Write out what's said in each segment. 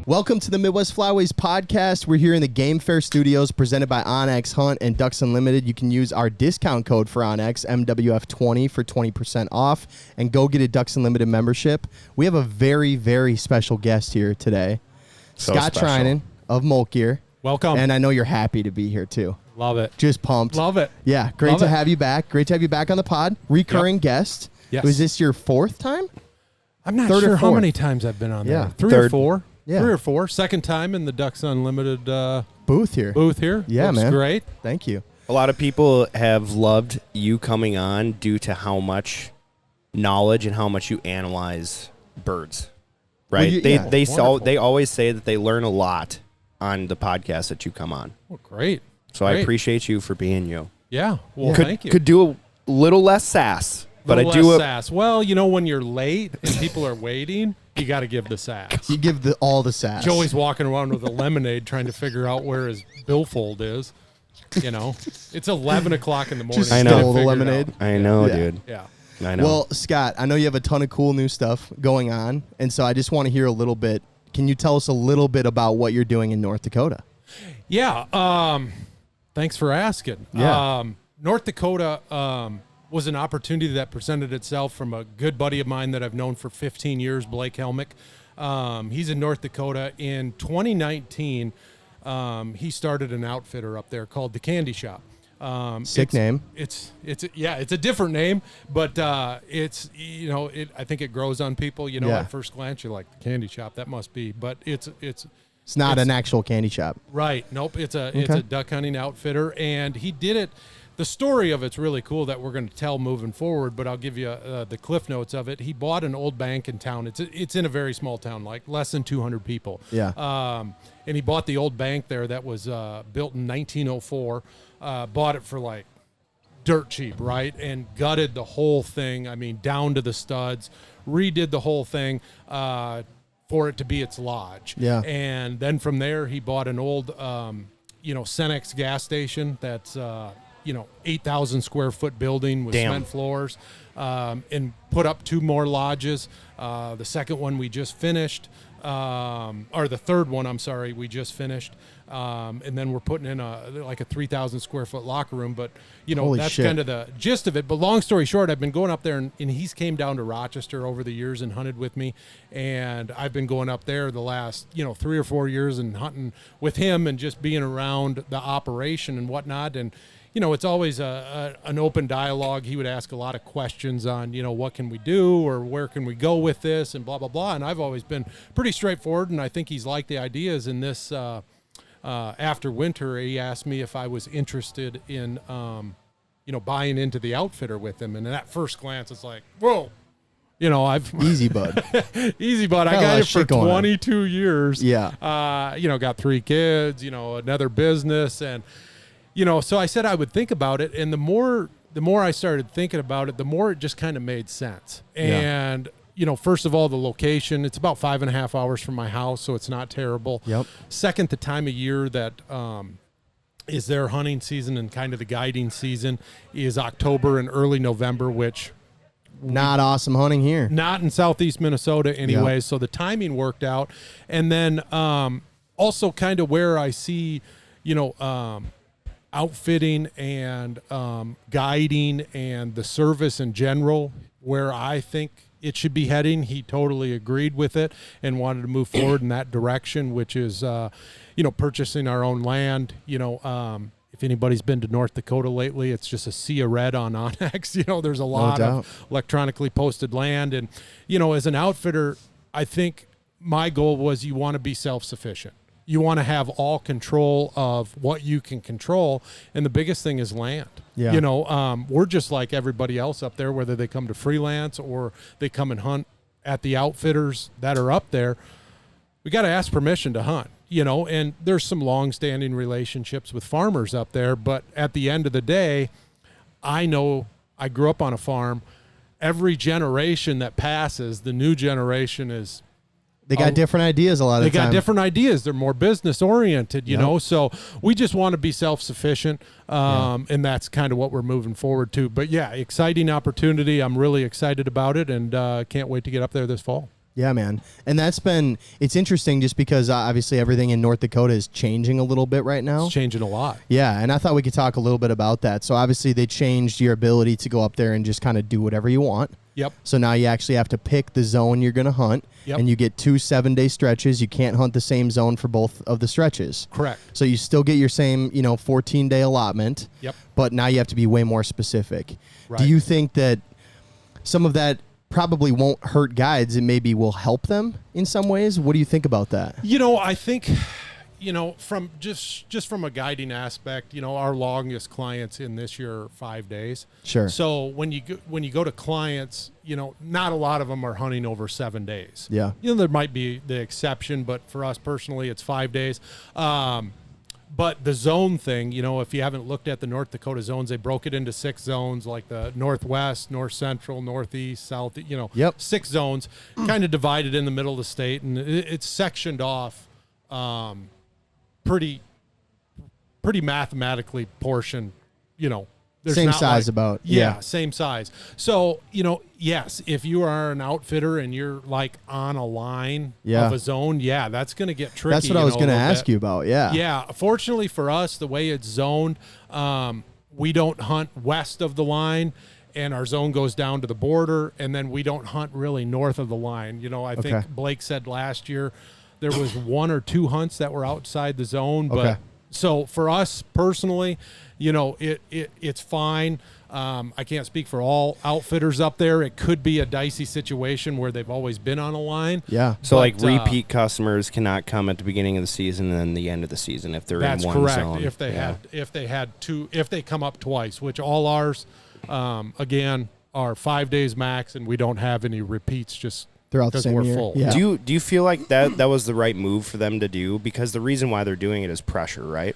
Welcome to the Midwest Flyways podcast. We're here in the Game Fair Studios presented by Onyx Hunt and Ducks Unlimited. You can use our discount code for Onyx, MWF20, for 20% off, and go get a Ducks Unlimited membership. We have a very, very special guest here today, Scott Threinen of Molt Gear. Welcome. And I know you're happy to be here, too. Love it. Just pumped. Love it. Yeah, great to have you back. Great to have you back on the pod. Recurring guest. Yes. Was this your fourth time? I'm not Third or sure how fourth? many times I've been on there. Yeah. Three or four. Yeah. 3 or 4. Second time in the Ducks Unlimited Booth here. Yeah, Looks man. Great. Thank you. A lot of people have loved you coming on due to how much knowledge and how much you analyze birds. Right? Well, they always say that they learn a lot on the podcast that you come on. Well, great. So I appreciate you for being you. Yeah. Well, Could, thank you. Could do a little less sass, but I do sass. Well, you know, when you're late and people are waiting, you got to give the sass. You give all the sass. Joey's walking around with a lemonade trying to figure out where his billfold is. You know, it's 11 o'clock in the morning. Just I know. stole the lemonade. I know, Yeah. dude. Yeah. I know. Well, Scott, I know you have a ton of cool new stuff going on, and so I just want to hear a little bit. Can you tell us a little bit about what you're doing in North Dakota? Yeah. Thanks for asking. Yeah. North Dakota was an opportunity that presented itself from a good buddy of mine that I've known for 15 years, Blake Helmick. He's in North Dakota. In 2019, he started an outfitter up there called the Candy Shop. Sick name. It's a different name, but it's, you know, I think it grows on people. You know, Yeah. at first glance, you're like, the Candy Shop, that must be, but it's Not an actual candy shop. right. Nope. It's a duck hunting outfitter, and he did it. The story of it's really cool that we're going to tell moving forward, but I'll give you the cliff notes of it. He bought an old bank in town. It's in a very small town, like less than 200 people. Yeah. And he bought the old bank there that was built in 1904. Bought it for like dirt cheap, right? And gutted the whole thing. I mean, down to the studs. Redid the whole thing for it to be its lodge. Yeah. And then from there, he bought an old, Cenex gas station that's 8,000 square foot building with cement floors, and put up 2 more lodges. The second one we just finished, or the third one, I'm sorry, we just finished. And then we're putting in a 3,000 square foot locker room, but Holy that's shit. kind of the gist of it. But long story short, I've been going up there, and he's came down to Rochester over the years and hunted with me. And I've been going up there the last, 3 or 4 years and hunting with him and just being around the operation and whatnot. And, it's always an open dialogue. He would ask a lot of questions on, what can we do or where can we go with this and blah, blah, blah. And I've always been pretty straightforward, and I think he's liked the ideas in this. After winter, he asked me if I was interested in, buying into the outfitter with him. And at first glance, it's like, whoa, I've Easy, bud. easy, bud. I got it for 22 years. Yeah. Got 3 kids, another business. And, so I said I would think about it. And the more I started thinking about it, the more it just kind of made sense. And, first of all, the location, it's about 5.5 hours from my house, so it's not terrible. Yep. Second, the time of year that is their hunting season and kind of the guiding season is October and early November, which Not awesome hunting here. not in southeast Minnesota anyway. Yep. So the timing worked out. And then also kind of where I see, outfitting and guiding and the service in general, where I think it should be heading. He totally agreed with it and wanted to move forward in that direction, which is, purchasing our own land. If anybody's been to North Dakota lately, it's just a sea of red on Onyx. There's a lot of electronically posted land. And, as an outfitter, I think my goal was you want to be self-sufficient. You want to have all control of what you can control. And the biggest thing is land. Yeah. We're just like everybody else up there, whether they come to freelance or they come and hunt at the outfitters that are up there. We got to ask permission to hunt, and there's some long-standing relationships with farmers up there. But at the end of the day, I know I grew up on a farm. Every generation that passes, the new generation is They got different ideas a lot of the time. They got different ideas. They're more business oriented, you know. So we just want to be self-sufficient, and that's kind of what we're moving forward to. But yeah, exciting opportunity. I'm really excited about it, and can't wait to get up there this fall. Yeah, man. And it's interesting just because obviously everything in North Dakota is changing a little bit right now. It's changing a lot. Yeah, and I thought we could talk a little bit about that. So obviously they changed your ability to go up there and just kind of do whatever you want. Yep. So now you actually have to pick the zone you're going to hunt, and you get 2 7-day stretches. You can't hunt the same zone for both of the stretches. Correct. So you still get your same, 14-day allotment, Yep. but now you have to be way more specific. Right. Do you think that some of that probably won't hurt guides and maybe will help them in some ways? What do you think about that? I think, from just from a guiding aspect, our longest clients in this year are 5 days. Sure. So when you go to clients, not a lot of them are hunting over 7 days. Yeah. There might be the exception, but for us personally, it's 5 days. But the zone thing, if you haven't looked at the North Dakota zones, they broke it into 6 zones, like the Northwest, North Central, Northeast, South, 6 zones, kind of divided in the middle of the state. And it's sectioned off pretty mathematically portioned, There's same not size like, about. Yeah, same size. So, yes, if you are an outfitter and you're like on a line of a zone, that's going to get tricky. That's what I was going to ask you about. Yeah. Yeah. Fortunately for us, the way it's zoned, we don't hunt west of the line, and our zone goes down to the border, and then we don't hunt really north of the line. I think Blake said last year there was 1 or 2 hunts that were outside the zone, but so for us personally, it's fine. I can't speak for all outfitters up there. It could be a dicey situation where they've always been on a line. Yeah. So repeat customers cannot come at the beginning of the season and then the end of the season if they're in one correct. zone. If they come up twice, which all ours, again, are 5 days max, and we don't have any repeats just throughout the same we're year. full. Yeah. Do you feel like that was the right move for them to do? Because the reason why they're doing it is pressure, right?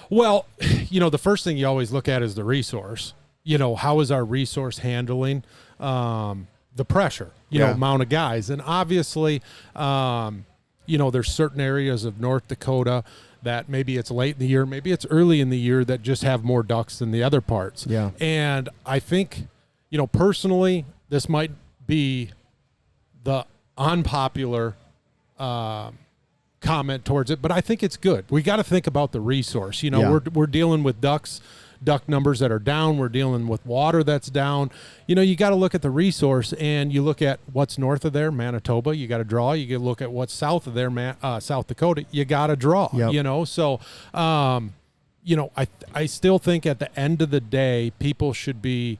Well, the first thing you always look at is the resource. How is our resource handling the pressure, amount of guys? And obviously, there's certain areas of North Dakota that maybe it's late in the year, maybe it's early in the year that just have more ducks than the other parts. Yeah. And I think, personally, this might be the unpopular comment towards it, but I think it's good. We got to think about the resource. We're dealing with duck numbers that are down. We're dealing with water that's down. You got to look at the resource, and you look at what's north of there, Manitoba. You got to draw. You got to look at what's south of there, South Dakota. You got to draw. Yep. So I still think at the end of the day, people should be.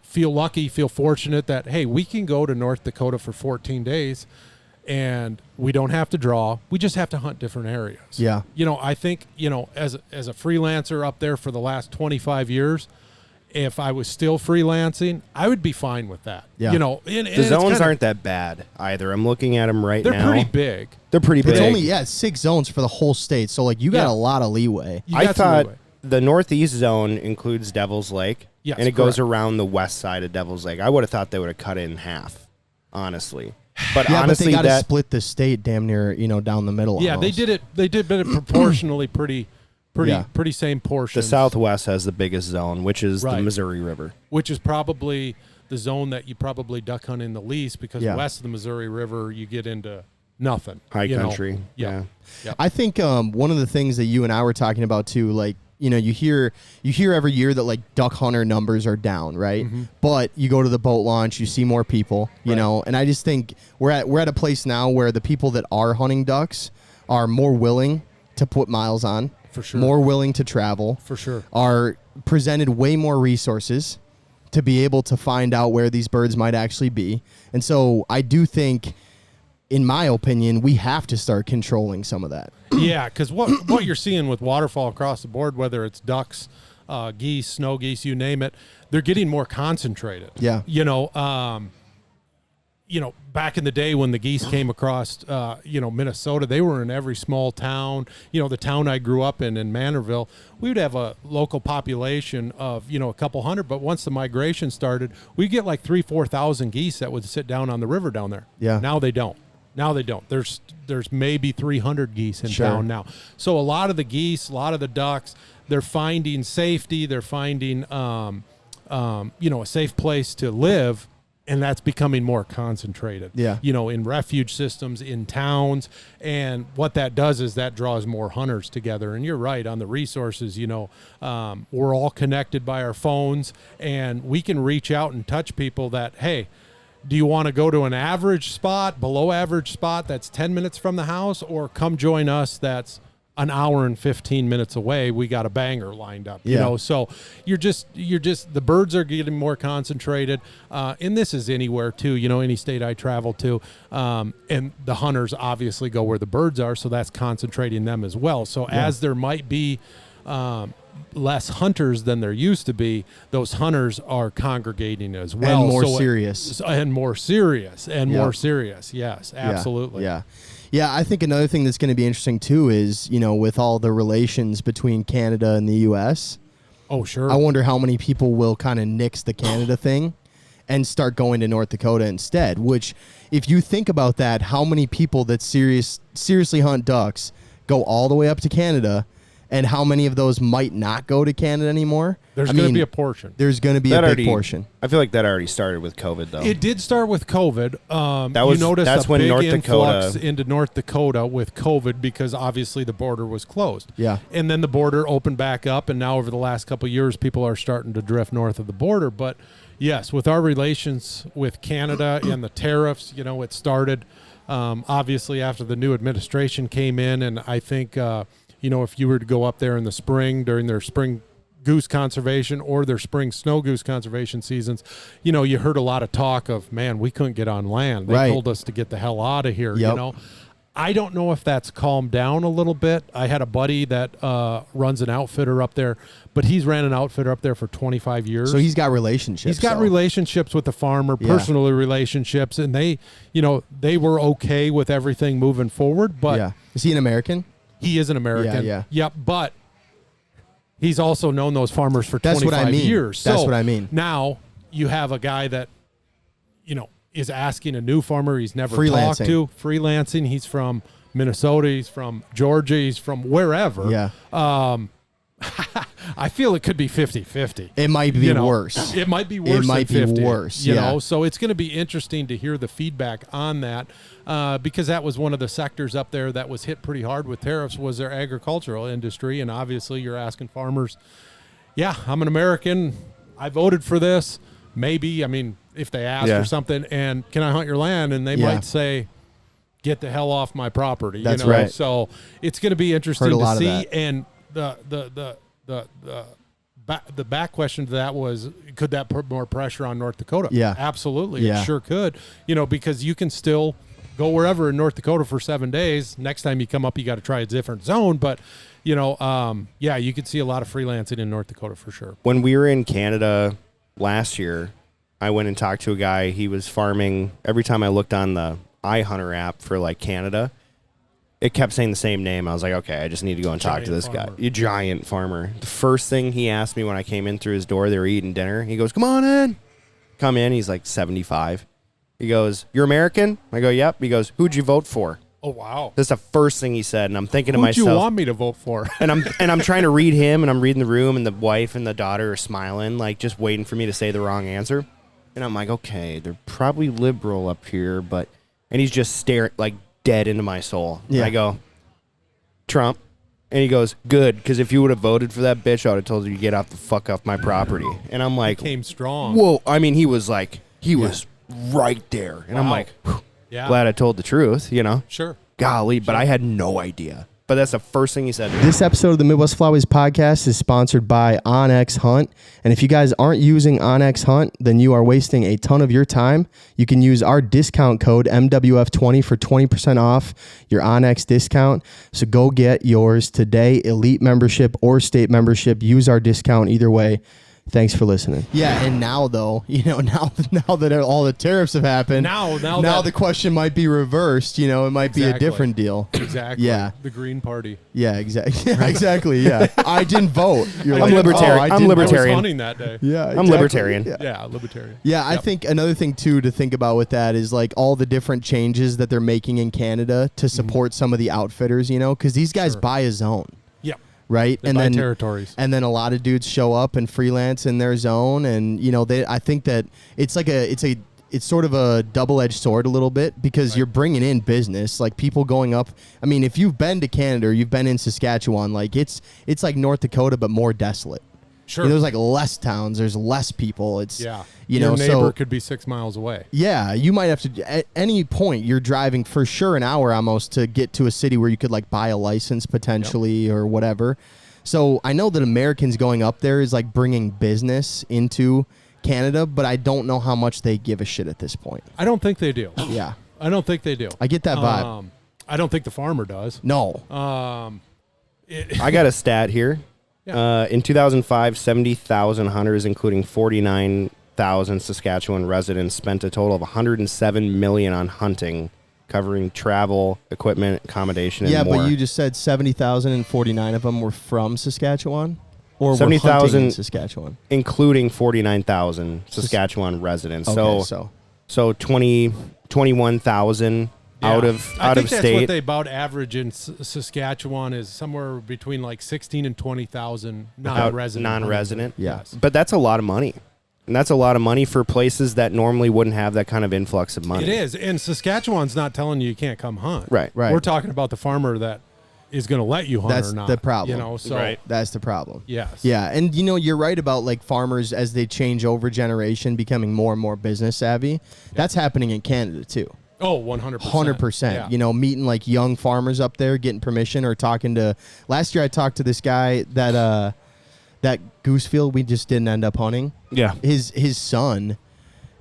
Feel lucky, feel fortunate that, hey, we can go to North Dakota for 14 days and we don't have to draw. We just have to hunt different areas. Yeah. I think, as a freelancer up there for the last 25 years, if I was still freelancing, I would be fine with that. Yeah. The zones aren't that bad either. I'm looking at them right now. They're pretty big. They're pretty big. It's only 6 zones for the whole state, so you got a lot of leeway. I thought the northeast zone includes Devil's Lake. Yes, and it goes around the west side of Devil's Lake. I would have thought they would have cut it in half, honestly. But honestly, but they got to split the state damn near, down the middle. Yeah, almost. they did it proportionally pretty same portion. The southwest has the biggest zone, which is the Missouri River. Which is probably the zone that you probably duck hunt in the least, because west of the Missouri River, you get into nothing. High country. Yeah. I think one of the things that you and I were talking about too, you hear every year that duck hunter numbers are down, right? Mm-hmm. But you go to the boat launch, you see more people, you know, and I just think we're at a place now where the people that are hunting ducks are more willing to put miles on, for sure, more willing to travel, for sure, are presented way more resources to be able to find out where these birds might actually be. And so I do think, in my opinion, we have to start controlling some of that. Yeah, because what you're seeing with waterfowl across the board, whether it's ducks, geese, snow geese, you name it, they're getting more concentrated. Yeah. Back in the day when the geese came across, Minnesota, they were in every small town. The town I grew up in Manorville, we would have a local population of, a couple hundred. But once the migration started, we'd get like 3,000-4,000 geese that would sit down on the river down there. Yeah. Now they don't. There's maybe 300 geese in town now. So a lot of the geese, a lot of the ducks, they're finding safety. They're finding, a safe place to live. and that's becoming more concentrated. Yeah. In refuge systems, in towns, and what that does is that draws more hunters together. And you're right on the resources. We're all connected by our phones, and we can reach out and touch people that, hey, do you want to go to an average spot, below average spot that's 10 minutes from the house, or come join us that's an hour and 15 minutes away? We got a banger lined up, so you're just the birds are getting more concentrated. And this is anywhere too, any state I travel to. And the hunters obviously go where the birds are. So that's concentrating them as well. So as there might be, less hunters than there used to be, those hunters are congregating as well. And more serious. Yes, absolutely. Yeah, I think another thing that's going to be interesting too is, with all the relations between Canada and the U.S. Oh, sure. I wonder how many people will kind of nix the Canada thing and start going to North Dakota instead, which, if you think about that, how many people that seriously hunt ducks go all the way up to Canada, and how many of those might not go to Canada anymore? There's going to be a portion. There's going to be a big portion. I feel like that already started with COVID, though. It did start with COVID. That's when big North influx Dakota into North Dakota with COVID, because obviously the border was closed. Yeah. And then the border opened back up, and now over the last couple of years, people are starting to drift north of the border. But yes, with our relations with Canada and the tariffs, it started obviously after the new administration came in, and I think if you were to go up there in the spring during their spring goose conservation or their spring snow goose conservation seasons, you heard a lot of talk of, man, we couldn't get on land. They told us to get the hell out of here. Yep. I don't know if that's calmed down a little bit. I had a buddy that runs an outfitter up there, but he's ran an outfitter up there for 25 years. So he's got relationships. He's got relationships with the farmer, personal relationships, and they were okay with everything moving forward. But is he an American? He is an American. Yeah. Yep, but he's also known those farmers for 25 years. That's what I mean. Now you have a guy that, is asking a new farmer he's never talked to, freelancing. He's from Minnesota. He's from Georgia. He's from wherever. Yeah. I feel it could be 50-50. It might be worse. It might be worse. It might than 50, be worse. You know, so it's going to be interesting to hear the feedback on that, because that was one of the sectors up there that was hit pretty hard with tariffs, was their agricultural industry. And obviously you're asking farmers, yeah, I'm an American. I voted for this. Maybe, I mean, if they ask or something, and can I hunt your land? And they might say, get the hell off my property. That's right. So it's going to be interesting to see. And the back question to that was, could that put more pressure on North Dakota? Yeah. Absolutely. Yeah. It sure could. Because you can still go wherever in North Dakota for 7 days. Next time you come up, you got to try a different zone. But, you could see a lot of freelancing in North Dakota for sure. When we were in Canada last year, I went and talked to a guy. He was farming. Every time I looked on the iHunter app for like Canada, it kept saying the same name. I was like, okay, I just need to go and talk to this guy. A giant farmer. The first thing he asked me when I came in through his door, they were eating dinner. He goes, come on in. Come in. He's like 75. He goes, you're American? I go, yep. He goes, who'd you vote for? Oh, wow. That's the first thing he said. And I'm thinking to Who'd myself, you want me to vote for? and I'm trying to read him, and I'm reading the room, and the wife and the daughter are smiling, like just waiting for me to say the wrong answer. And I'm like, okay, they're probably liberal up here, and he's just staring like dead into my soul. Yeah. I go, Trump. And he goes, good, because if you would have voted for that bitch, I would have told you to get out the fuck off my property. And I'm like, came strong. Whoa. I mean, he was right there. And I'm like, glad I told the truth, Sure. Golly, but I had no idea. But that's the first thing he said. This episode of the Midwest Flyways podcast is sponsored by OnX Hunt. And if you guys aren't using OnX Hunt, then you are wasting a ton of your time. You can use our discount code MWF20 for 20% off your OnX discount. So go get yours today. Elite membership or state membership. Use our discount either way. Thanks for listening. Yeah, and now though, now that all the tariffs have happened, now the question might be reversed. It might be a different deal. Exactly. Yeah. The Green Party. Yeah, exactly. Yeah, exactly. Yeah. I didn't vote. I'm libertarian. I'm libertarian. I was hunting that day. Yeah, exactly. I'm libertarian. Yeah, libertarian. Yeah, I think another thing too to think about with that is like all the different changes that they're making in Canada to support some of the outfitters. Because these guys buy a zone. Right, and then territories, and then a lot of dudes show up and freelance in their zone, and I think that it's it's sort of a double-edged sword a little bit because you're bringing in business, like people going up. I mean, if you've been to Canada or you've been in Saskatchewan, like it's like North Dakota but more desolate. Sure. There's like less towns, there's less people. It's Your neighbor could be 6 miles away. Yeah, you might have to at any point you're driving for sure an hour almost to get to a city where you could like buy a license potentially or whatever. So I know that Americans going up there is like bringing business into Canada, but I don't know how much they give a shit at this point. I don't think they do. Yeah. I don't think they do. I get that vibe. I don't think the farmer does. No. I got a stat here. Yeah. In 2005, 70,000 hunters, including 49,000 Saskatchewan residents, spent a total of $107 million on hunting, covering travel, equipment, accommodation, and more. Yeah, but you just said 70,000 and 49 of them were from Saskatchewan? Or 70,000 in Saskatchewan? Including 49,000 Saskatchewan residents. Okay, so 21,000 out of state. I think that's what they about average in Saskatchewan is somewhere between like 16 and 20,000 non-resident. Yes. But that's a lot of money. And that's a lot of money for places that normally wouldn't have that kind of influx of money. It is. And Saskatchewan's not telling you can't come hunt. Right. We're talking about the farmer that is going to let you hunt That's or not. the problem. You know, so Right. That's the problem. Yes. Yeah, and you're right about like farmers as they change over generation becoming more and more business savvy. That's happening in Canada too. Oh, 100%. 100%. Yeah. Meeting like young farmers up there, getting permission or talking to. Last year I talked to this guy that goose field we just didn't end up hunting. Yeah. His son,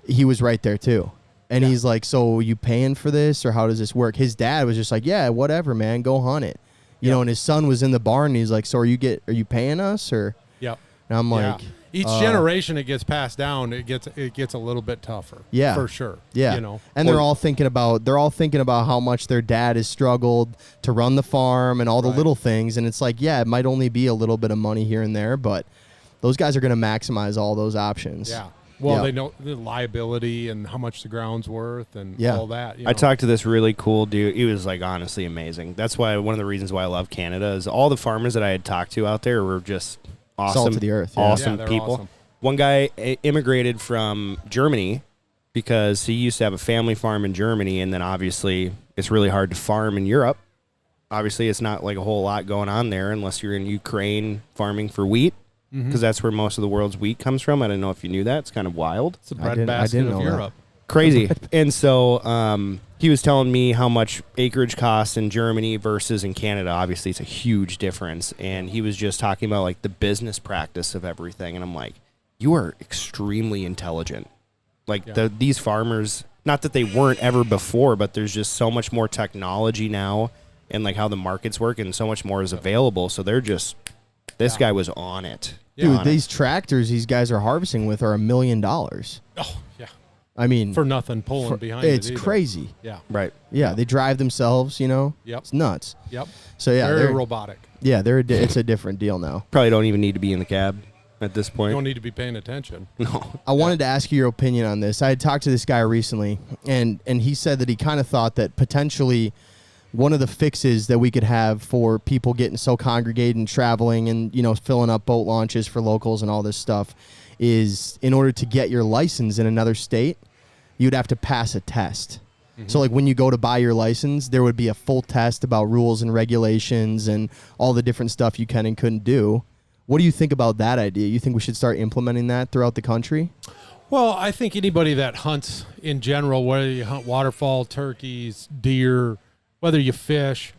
he was right there too. And he's like, "So you paying for this or how does this work?" His dad was just like, "Yeah, whatever, man, go hunt it." You know, and his son was in the barn and he's like, "So are you paying us or?" Yep. And I'm like, each generation it gets passed down, it gets a little bit tougher. Yeah. For sure. Yeah. And they're all thinking about how much their dad has struggled to run the farm and all the little things. And it's like, yeah, it might only be a little bit of money here and there, but those guys are going to maximize all those options. Yeah. Well, they know the liability and how much the ground's worth and all that. I talked to this really cool dude. He was like honestly amazing. That's why one of the reasons why I love Canada is all the farmers that I had talked to out there were just awesome, salt of the earth, awesome they're people. awesome. One guy immigrated from Germany because he used to have a family farm in Germany, and then obviously it's really hard to farm in Europe. Obviously, it's not like a whole lot going on there unless you're in Ukraine farming for wheat, because that's where most of the world's wheat comes from. I don't know if you knew that. It's kind of wild. It's the breadbasket of Europe. Crazy. And so he was telling me how much acreage costs in Germany versus in Canada. Obviously, it's a huge difference. And he was just talking about like the business practice of everything. And I'm like, you are extremely intelligent. Like these farmers, not that they weren't ever before, but there's just so much more technology now and like how the markets work and so much more is available. So they're just, this guy was on it. Dude, these tractors these guys are harvesting with are $1 million. Oh, yeah. I mean, For nothing pulling behind it's it either. crazy. Yeah. Right. Yeah, they drive themselves, Yep. It's nuts. Yep. So yeah, Very they're robotic. Yeah, it's a different deal now. Probably don't even need to be in the cab at this point. You don't need to be paying attention. No. I wanted to ask you your opinion on this. I had talked to this guy recently, and he said that he kind of thought that potentially one of the fixes that we could have for people getting so congregated and traveling and, filling up boat launches for locals and all this stuff is in order to get your license in another state, you'd have to pass a test. So like when you go to buy your license, there would be a full test about rules and regulations and all the different stuff you can and couldn't do. What do you think about that idea? You think we should start implementing that throughout the country? Well, I think anybody that hunts in general, whether you hunt waterfowl, turkeys, deer, whether you fish,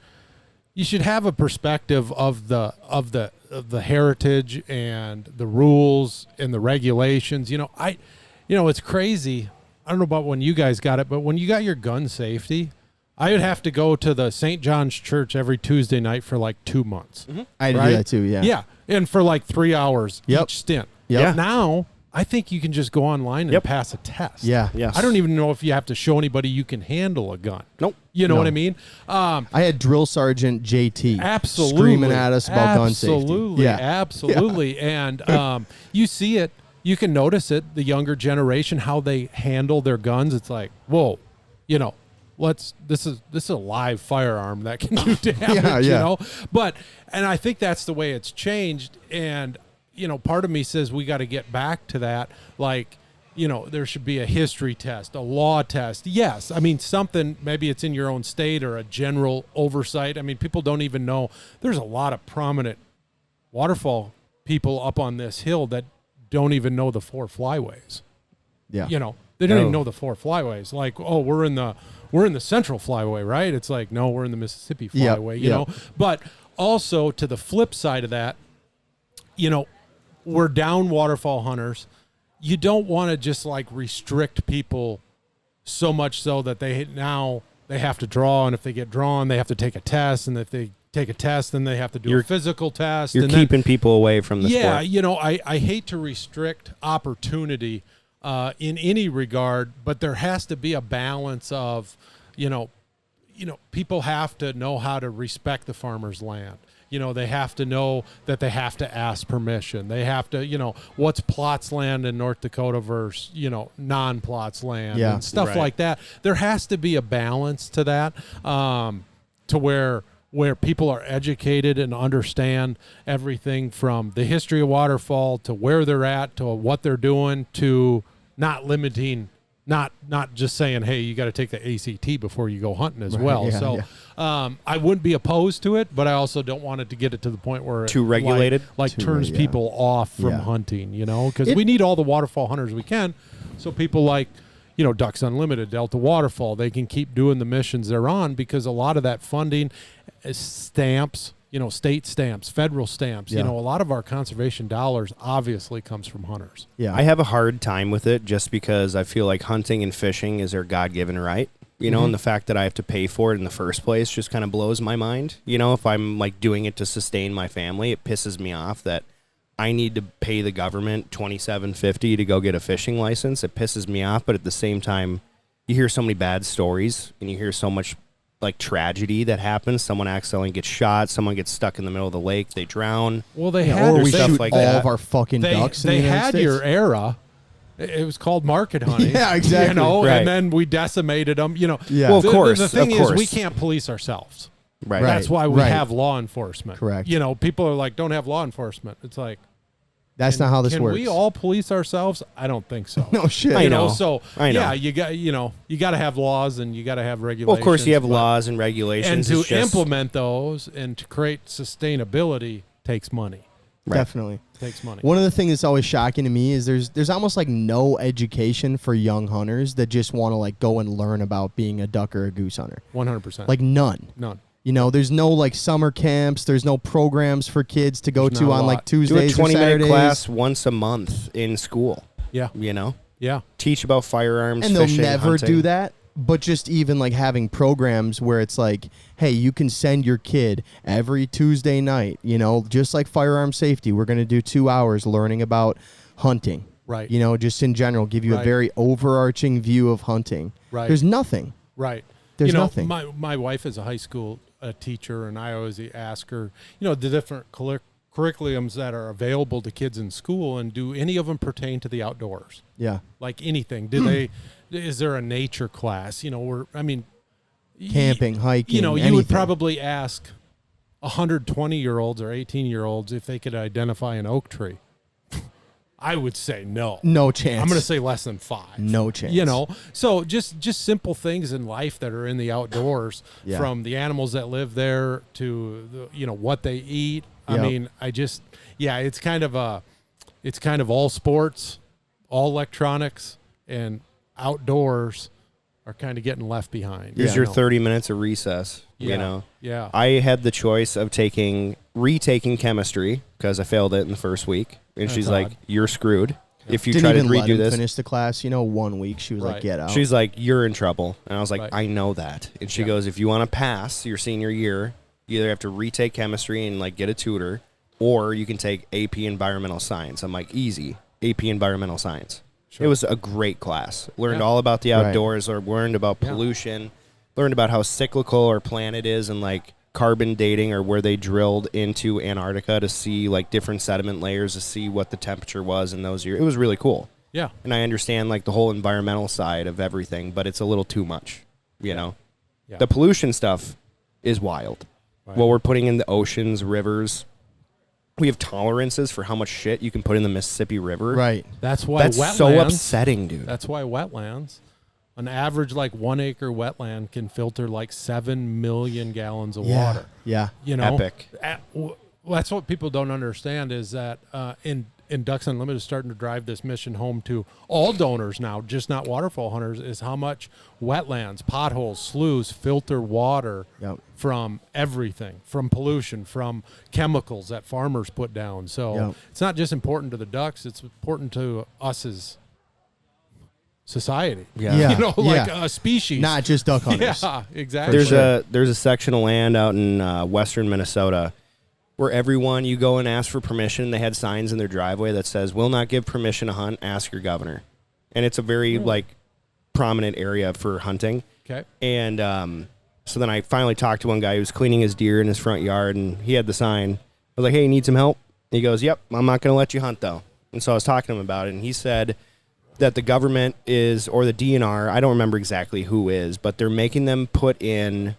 you should have a perspective of the heritage and the rules and the regulations. It's crazy. I don't know about when you guys got it, but when you got your gun safety, I would have to go to the St. John's Church every Tuesday night for like 2 months. I had to do that too, yeah. Yeah, and for like 3 hours Yep. each stint. Yep. Now, I think you can just go online and pass a test. Yeah. Yes. I don't even know if you have to show anybody you can handle a gun. Nope. You know No. what I mean? I had Drill Sergeant JT Absolutely. screaming at us about gun safety. Absolutely. Yeah. Absolutely. And you see it. You can notice it, the younger generation, how they handle their guns. It's like, whoa, this is a live firearm that can do damage, But, and I think that's the way it's changed. And, part of me says we got to get back to that. Like, there should be a history test, a law test. Yes, I mean, something, maybe it's in your own state or a general oversight. I mean, people don't even know. There's a lot of prominent waterfall people up on this hill that don't even know the 4 flyways. Yeah. They don't even know the 4 flyways. Like, oh, we're in the Central Flyway, right? It's like, no, we're in the Mississippi Flyway, you know. But also to the flip side of that, we're down waterfall hunters. You don't want to just like restrict people so much so that they have to draw, and if they get drawn, they have to take a test, and if they take a test, then they have to do a physical test. You're keeping people away from the sport. Yeah, I hate to restrict opportunity in any regard, but there has to be a balance of, people have to know how to respect the farmer's land. They have to know that they have to ask permission. They have to, what's plots land in North Dakota versus, non-plots land and stuff like that. There has to be a balance to that, to where people are educated and understand everything from the history of waterfall to where they're at to what they're doing, to not limiting, not just saying, hey, you got to take the ACT before you go hunting as well. Yeah, so I wouldn't be opposed to it, but I also don't want it to get it to the point where too regulated, turns people off from hunting, because we need all the waterfall hunters we can. So people like, Ducks Unlimited, Delta Waterfall, they can keep doing the missions they're on, because a lot of that funding is stamps, state stamps, federal stamps. A lot of our conservation dollars obviously comes from hunters. Yeah, I have a hard time with it just because I feel like hunting and fishing is their God-given right. And the fact that I have to pay for it in the first place just kind of blows my mind. If I'm like doing it to sustain my family, it pisses me off that I need to pay the government $27.50 to go get a fishing license. It pisses me off, but at the same time, you hear so many bad stories and you hear so much like tragedy that happens. Someone accidentally gets shot. Someone gets stuck in the middle of the lake. They drown. Well, they had or we stuff shoot like all that. of our fucking ducks. They in the United had States. your era. It was called market hunting. Yeah, exactly. Right. And then we decimated them. Yeah. Well, of course. The thing of is, course. we can't police ourselves. Right. That's why we Right. have law enforcement. Correct. People are like, don't have law enforcement. It's like, That's not how this can works. we all police ourselves? I don't think so. No shit. I know. So I know. yeah, you got to have laws and you got to have regulations. Well, of course, you have but- laws and regulations. and to It's just- implement those and to create sustainability takes money. Right. Definitely. Takes money. One of the things that's always shocking to me is there's almost like no education for young hunters that just want to like go and learn about being a duck or a goose hunter. 100%. Like none. None. There's no like summer camps. There's no programs for kids to go There's to not a on like lot. Do a Tuesdays or 20-minute Saturdays. class once a month in school. Yeah. Yeah. Teach about firearms, And they'll fishing, never hunting. do that. But just even like having programs where it's like, hey, you can send your kid every Tuesday night, just like firearm safety. We're going to do 2 hours learning about hunting. Right. Just in general, give you a Right. very overarching view of hunting. Right. There's nothing. Right. There's nothing. My wife is a high school teacher, and I always ask her, the different curriculums that are available to kids in school, and do any of them pertain to the outdoors? Yeah. Like anything? Do they? Is there a nature class? Camping, hiking, you would anything. probably ask 120-year-olds or 18-year-olds if they could identify an oak tree. I would say no. No chance. I'm going to say less than 5. No chance. So just simple things in life that are in the outdoors, Yeah. from the animals that live there to what they eat. I Yep. mean, it's kind of all sports, all electronics, and outdoors are kind of getting left behind. Here's Yeah. your 30 minutes of recess. Yeah. I had the choice of retaking chemistry because I failed it in the first week, and That's she's odd. like, "You're screwed if you Didn't try to even let redo him this." finish the class. 1 week she was like, Right. get out. She's like, "You're in trouble," and I was like, Right. "I know that." And she Yeah. goes, "If you want to pass your senior year, you either have to retake chemistry and like get a tutor, or you can take AP Environmental Science." I'm like, "Easy, AP Environmental Science." Sure. It was a great class. Learned Yeah. all about the Right. outdoors, or learned about Yeah. pollution, learned about how cyclical our planet is, and like carbon dating, or where they drilled into Antarctica to see like different sediment layers to see what the temperature was in those years. It was really cool. Yeah. And I understand like the whole environmental side of everything, but it's a little too much, Yeah. The pollution stuff is wild. Right. What we're putting in the oceans, rivers, we have tolerances for how much shit you can put in the Mississippi River. Right. That's why That's wetlands, so upsetting, dude. That's why wetlands, an average like 1 acre wetland can filter like 7 million gallons of water. Yeah. You know, Epic. That's what people don't understand is that in Ducks Unlimited is starting to drive this mission home to all donors now, just not waterfowl hunters, is how much wetlands, potholes, sloughs filter water from everything, from pollution, from chemicals that farmers put down. So it's not just important to the ducks, it's important to us as society. Yeah. You know, like a species. Not just duck hunters. Yeah, exactly. There's a section of land out in western Minnesota where everyone, you go and ask for permission. They had signs in their driveway that says, "Will not give permission to hunt. Ask your governor." And it's a very prominent area for hunting. Okay. And so then I finally talked to one guy who was cleaning his deer in his front yard, and he had the sign. I was like, "Hey, you need some help?" He goes, "Yep, I'm not going to let you hunt though." And so I was talking to him about it, and he said that the government is, or the DNR, I don't remember exactly who is, but they're making them put in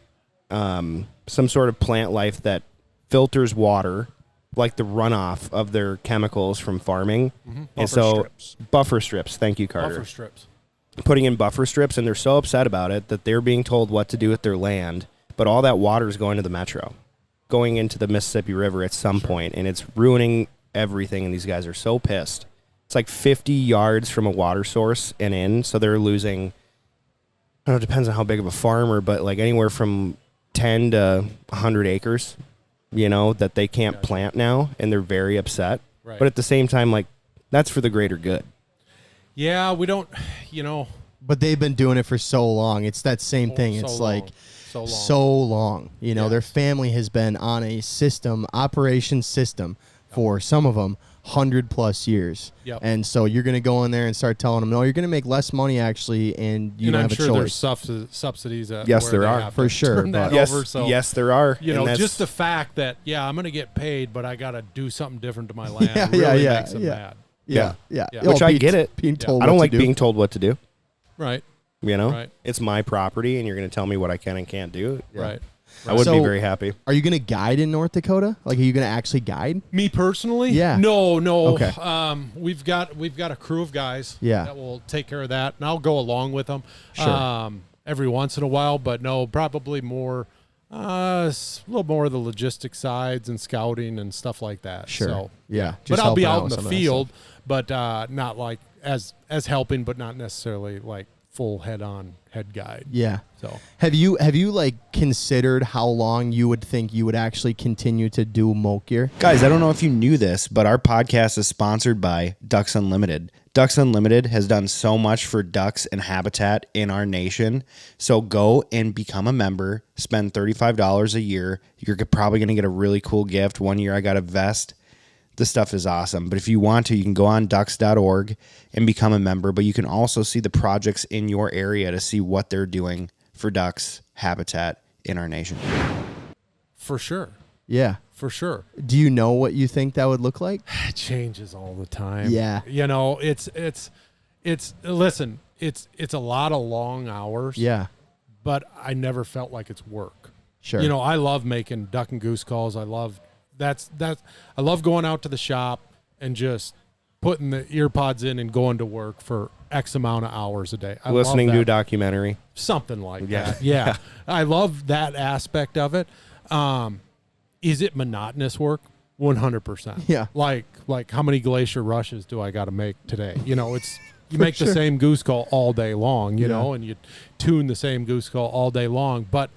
some sort of plant life that filters water, like the runoff of their chemicals from farming. Buffer strips. Thank you, Carter. Buffer strips. Putting in buffer strips, and they're so upset about it that they're being told what to do with their land, but all that water is going to the metro, going into the Mississippi River at some point, and it's ruining everything, and these guys are so pissed. It's like 50 yards from a water source and in, so they're losing, I don't know, it depends on how big of a farmer, but like anywhere from 10 to 100 acres, you know, that they can't plant now, and they're very upset. Right. But at the same time, like, that's for the greater good. Yeah, we don't, you know. But they've been doing it for so long. It's that same thing. It's so long. You know, their family has been on a operation system for some of them 100+ years. Yep. And so you're going to go in there and start telling them, no, you're going to make less money actually, and you don't have a choice. There's subsidies. Yes, there are. For sure. Yes, there are. You know, just the fact that, I'm going to get paid, but I got to do something different to my land makes them mad. Yeah. Which I get it. Being told I don't what like to do. being told what to do. Right. You know? Right. It's my property, and you're going to tell me what I can and can't do. Yeah. Right. I would be very happy. Are you going to guide in North Dakota? Like, are you going to actually guide? Me personally? Yeah. No. Okay. We've got a crew of guys that will take care of that, and I'll go along with them every once in a while, but no, probably more, a little more of the logistic sides and scouting and stuff like that. Sure. So, yeah. But I'll be out in the field, but not like as helping, but not necessarily like full head guide. Yeah. So have you like considered how long you would think you would actually continue to do Molt Gear? Guys, I don't know if you knew this, but our podcast is sponsored by Ducks Unlimited. Ducks Unlimited has done so much for ducks and habitat in our nation. So go and become a member, spend $35 a year. You're probably going to get a really cool gift. One year I got a vest. The stuff is awesome. But if you want to, you can go on ducks.org and become a member. But you can also see the projects in your area to see what they're doing for ducks habitat in our nation. for sure. Yeah. For sure. Do you know what you think that would look like? It changes all the time. Yeah. You know, it's listen, it's a lot of long hours. Yeah. But I never felt like it's work. Sure. You know, I love making duck and goose calls. I love going out to the shop and just putting the ear pods in and going to work for X amount of hours a day. Listening to a documentary. Something like Yeah. that. Yeah. I love that aspect of it. Is it monotonous work? 100%. Yeah. Like how many glacier rushes do I got to make today? You know, you make the same goose call all day long, you know, and you tune the same goose call all day long, but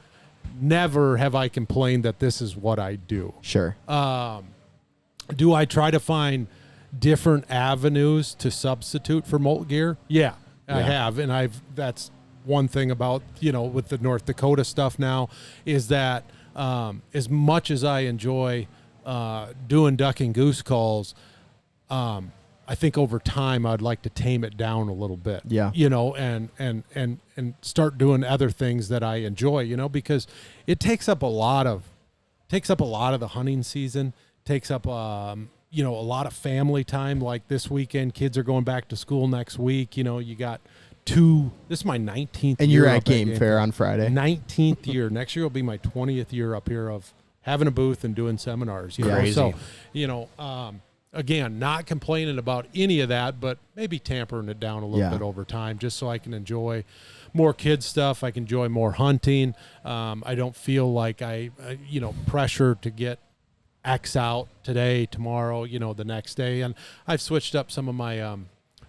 never have I complained that this is what I do. Sure. Do I try to find different avenues to substitute for Molt Gear? Yeah, I have. And that's one thing about, you know, with the North Dakota stuff now is that as much as I enjoy doing duck and goose calls, I think over time I'd like to tame it down a little bit. Yeah. You know, and start doing other things that I enjoy, you know, because it takes up a lot of the hunting season, takes up you know, a lot of family time. Like this weekend, kids are going back to school next week. You know, you got this is my 19th And year you're at up Game Fair on Friday. 19th year. Next year will be my 20th year up here of having a booth and doing seminars. You know, Crazy. so again, not complaining about any of that, but maybe tampering it down a little bit over time, just so I can enjoy more kid stuff. I can enjoy more hunting. I don't feel like I pressure to get X out today, tomorrow, the next day. And I've switched up some of my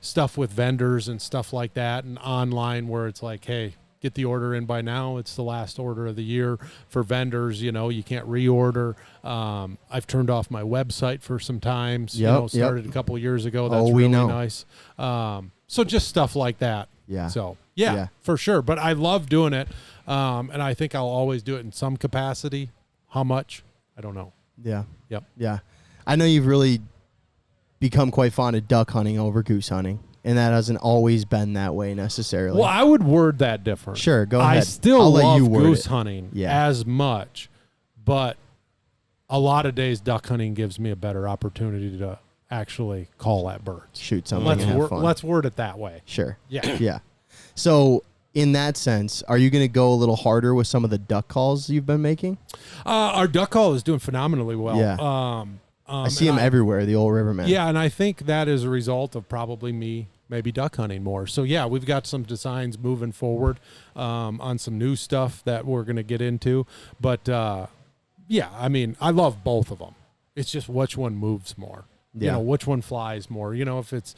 stuff with vendors and stuff like that, and online where it's like, hey, get the order in by now. It's the last order of the year for vendors. You can't reorder. I've turned off my website for some times. Started a couple of years ago. That's really nice. So just stuff like that. Yeah. So yeah, for sure. But I love doing it, and I think I'll always do it in some capacity. How much? I don't know. Yeah. Yep. Yeah. I know you've really become quite fond of duck hunting over goose hunting. And that hasn't always been that way necessarily. Well, I would word that different. Sure, go ahead. I still I'll let love you word goose it. hunting Yeah. as much, but a lot of days duck hunting gives me a better opportunity to actually call at birds. Shoot something and have fun. Let's word it that way. Sure. Yeah. Yeah. So in that sense, are you going to go a little harder with some of the duck calls you've been making? Our duck call is doing phenomenally well. Yeah. I see them everywhere, the old riverman. Yeah, and I think that is a result of probably me maybe duck hunting more. So, yeah, we've got some designs moving forward on some new stuff that we're going to get into. But, yeah, I mean, I love both of them. It's just which one moves more. Yeah. Which one flies more. If it's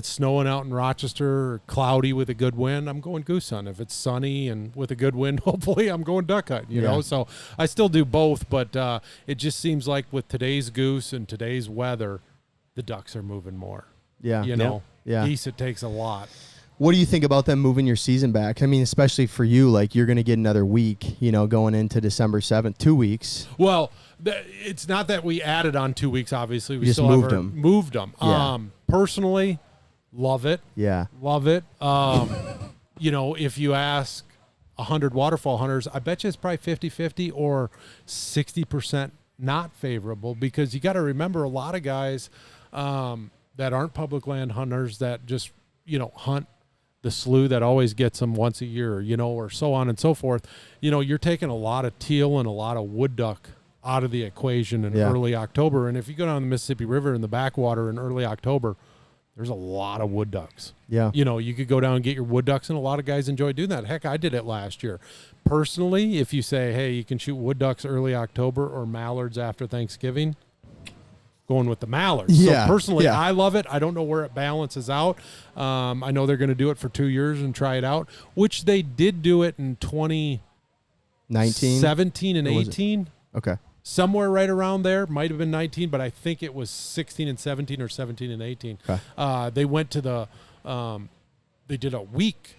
snowing out in Rochester or cloudy with a good wind, I'm going goose hunting. If it's sunny and with a good wind, hopefully I'm going duck hunting, you know. So I still do both, but it just seems like with today's goose and today's weather, the ducks are moving more. Yeah. Yeah. Geese, it takes a lot. What do you think about them moving your season back? I mean, especially for you, like you're going to get another week, going into December 7th, 2 weeks. Well, it's not that we added on 2 weeks, obviously. We just still moved them. Yeah. Personally, love it. Yeah. Love it. If you ask 100 waterfall hunters, I bet you it's probably 50-50 or 60% not favorable, because you got to remember a lot of guys that aren't public land hunters that just, hunt the slough that always gets them once a year, or so on and so forth. You're taking a lot of teal and a lot of wood duck out of the equation in early October. And if you go down the Mississippi River in the backwater in early October, there's a lot of wood ducks. Yeah. You could go down and get your wood ducks, and a lot of guys enjoy doing that. Heck, I did it last year. Personally, if you say, hey, you can shoot wood ducks early October or mallards after Thanksgiving, going with the mallards. Yeah. So personally, I love it. I don't know where it balances out. I know they're going to do it for 2 years and try it out, which they did do it in 2017 and 18. Okay. Somewhere right around there. Might have been 19, but I think it was 16 and 17 or 17 and 18. Okay. They went to the they did a week,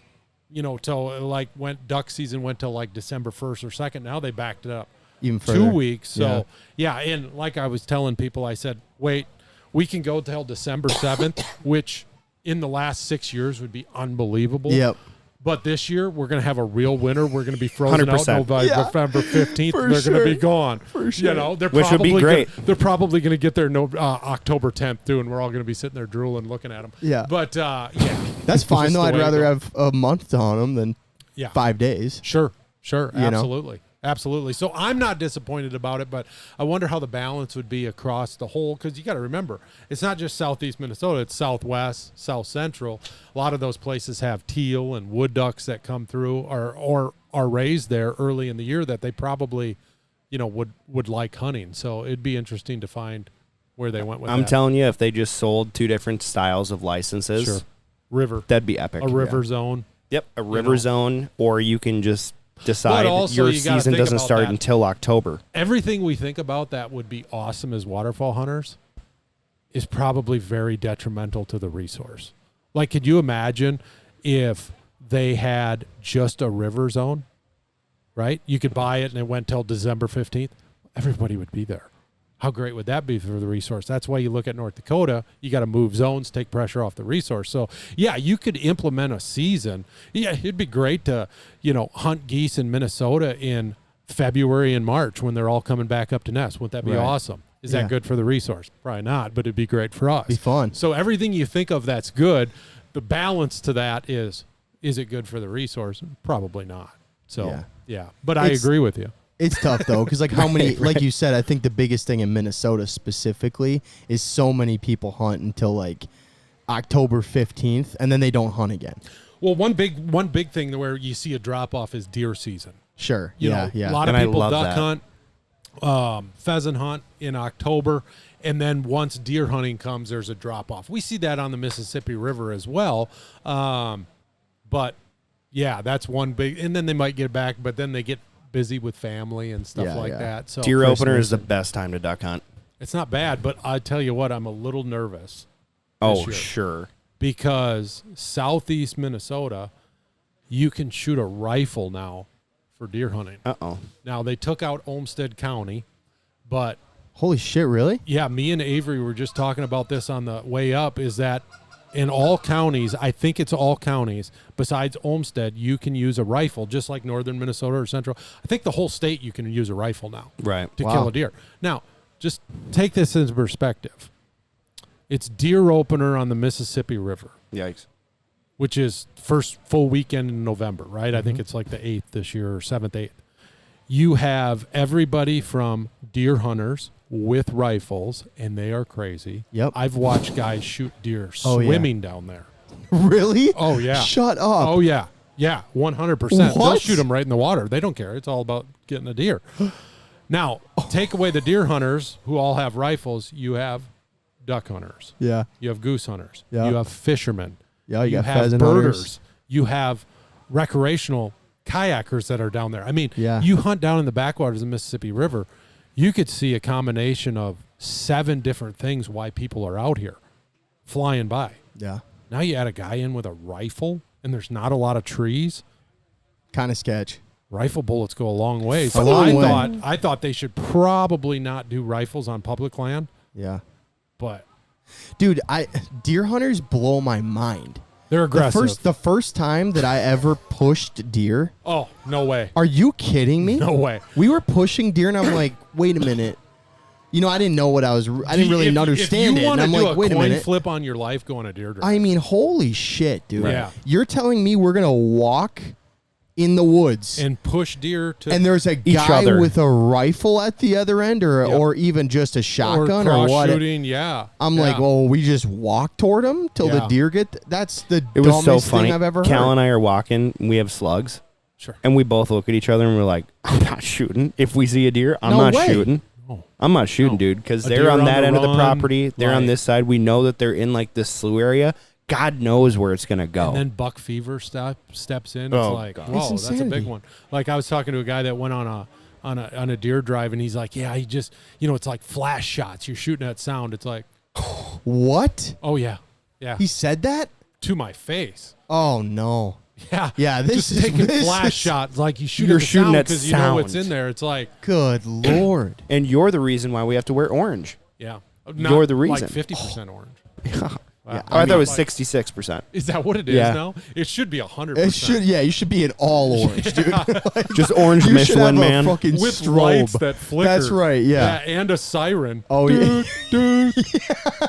till duck season went till like December 1st or 2nd. Now they backed it up Even further. 2 weeks. So, and like I was telling people, I said, wait, we can go till December 7th, which in the last 6 years would be unbelievable. Yep. But this year, we're going to have a real winter. We're going to be frozen 100%. out November 15th. For And they're going to be sure. gone. For sure. Which would be great. They're probably going to get there October 10th, too, and we're all going to be sitting there drooling looking at them. Yeah. But, That's fine, just though. the I'd way to rather go. have a month to hunt them than 5 days. Sure. know? Absolutely. Absolutely. So I'm not disappointed about it, but I wonder how the balance would be across the whole, because you got to remember, it's not just southeast Minnesota, it's southwest, south central. A lot of those places have teal and wood ducks that come through or are raised there early in the year that they probably, would like hunting. So it'd be interesting to find where they went with that. I'm telling you, if they just sold 2 different styles of licenses, Sure. River. that'd be epic. A river zone. Yep, a river zone, or you can just decide But also, your you gotta season think doesn't about start that. until October. Everything we think about that would be awesome as waterfall hunters is probably very detrimental to the resource. Like, could you imagine if they had just a river zone, right? You could buy it and it went till December 15th. Everybody would be there. How great would that be for the resource? That's why you look at North Dakota. You got to move zones, take pressure off the resource. So, yeah, you could implement a season. Yeah, it'd be great to, hunt geese in Minnesota in February and March when they're all coming back up to nest. Wouldn't that be Right. awesome? Is Yeah. that good for the resource? Probably not, but it'd be great for us. Be fun. So everything you think of that's good, the balance to that is it good for the resource? Probably not. So, Yeah. yeah. But I It's- agree with you. It's tough though, because like how many, like you said, I think the biggest thing in Minnesota specifically is so many people hunt until like October 15th, and then they don't hunt again. Well, one big thing where you see a drop off is deer season. Sure. You Yeah. know, Yeah. A lot of And I people love duck that. hunt, pheasant hunt in October, and then once deer hunting comes, there's a drop off. We see that on the Mississippi River as well, but yeah, that's one big. And then they might get back, but then they get busy with family and stuff Yeah, like yeah. that. So Deer opener is the Christmas. best time to duck hunt. it's not bad, but I tell you what, I'm a little nervous Oh, year. sure. because southeast Minnesota, you can shoot a rifle now for deer hunting. Uh-oh. Now they took out Olmsted County, but Holy shit! Really? yeah, me and Avery were just talking about this on the way up, is that in all counties, I think it's all counties, besides Olmsted, you can use a rifle, just like northern Minnesota or central. I think the whole state you can use a rifle now Right. to Wow. kill a deer. Now, just take this into perspective. It's deer opener on the Mississippi River, Yikes. which is first full weekend in November, right? I think Mm-hmm. it's like the 8th this year, or 7th, 8th. You have everybody from deer hunters with rifles, and they are crazy. Yep. I've watched guys shoot deer Oh, yeah. swimming down there. Really? Oh, yeah. Shut up. Oh, yeah. Yeah, 100%. They'll What? shoot them right in the water. They don't care. It's all about getting a deer. Now, take away the deer hunters who all have rifles. You have duck hunters. Yeah. You have goose hunters. Yeah. You have fishermen. Yeah. You got have pheasant birders. hunters. You have recreational kayakers that are down there. I mean, Yeah. you hunt down in the backwaters of the Mississippi River, you could see a combination of 7 different things why people are out here flying by. Yeah. Now you add a guy in with a rifle, and there's not a lot of trees. Kind of sketch. Rifle bullets go a long way. A So long way. I thought they should probably not do rifles on public land, Yeah. but Dude, deer hunters blow my mind. they're aggressive. The first time that I ever pushed deer. Oh, no way. Are you kidding me? No way. We were pushing deer, and I'm like, wait a minute. You know, I didn't know what I was. I didn't really understand if it. you And want I'm to do like, a wait a coin minute. flip on your life, go on a deer drive. I mean, holy shit, dude. Yeah. You're telling me we're gonna walk in the woods, and push deer to and there's a Each guy other. with a rifle at the other end, or even just a shotgun, or, cross what? shooting. Yeah, I'm yeah. like, well, we just walk toward him till the Yeah. deer get. That's the It was dumbest so funny. thing I've ever Cal heard. and I are walking. We have slugs. Sure. And we both look at each other and we're like, I'm not shooting. If we see a deer, I'm No not way. shooting. Oh. I'm not shooting, No. dude, because A they're deer on on that the end of the run, property. They're on right. this side. We know that they're in like this slough area. God knows where it's going to go. And then buck fever steps in. It's Oh, like, God. whoa, It's that's a big insanity. one. Like I was talking to a guy that went on a deer drive, and he's like, yeah, he just, it's like flash shots. You're shooting at sound. It's like, What? oh yeah, yeah, He said that? to my face. Oh no. Yeah, Yeah, this just is- taking this flash is- shots like you shoot You're at the shooting sound at because you know what's sound. in there. It's like, Good lord. And you're the reason why we have to wear orange. yeah, You're the reason. Like 50% orange. Wow. I thought it was Like, 66%. Is that what it is Yeah. now? It should be 100%. It should. Yeah, you should be in all orange, dude. Just orange You should Michelin, have a man. fucking with strobe. lights that flicker. That's right. Yeah. and a siren. Oh, yeah. Dude,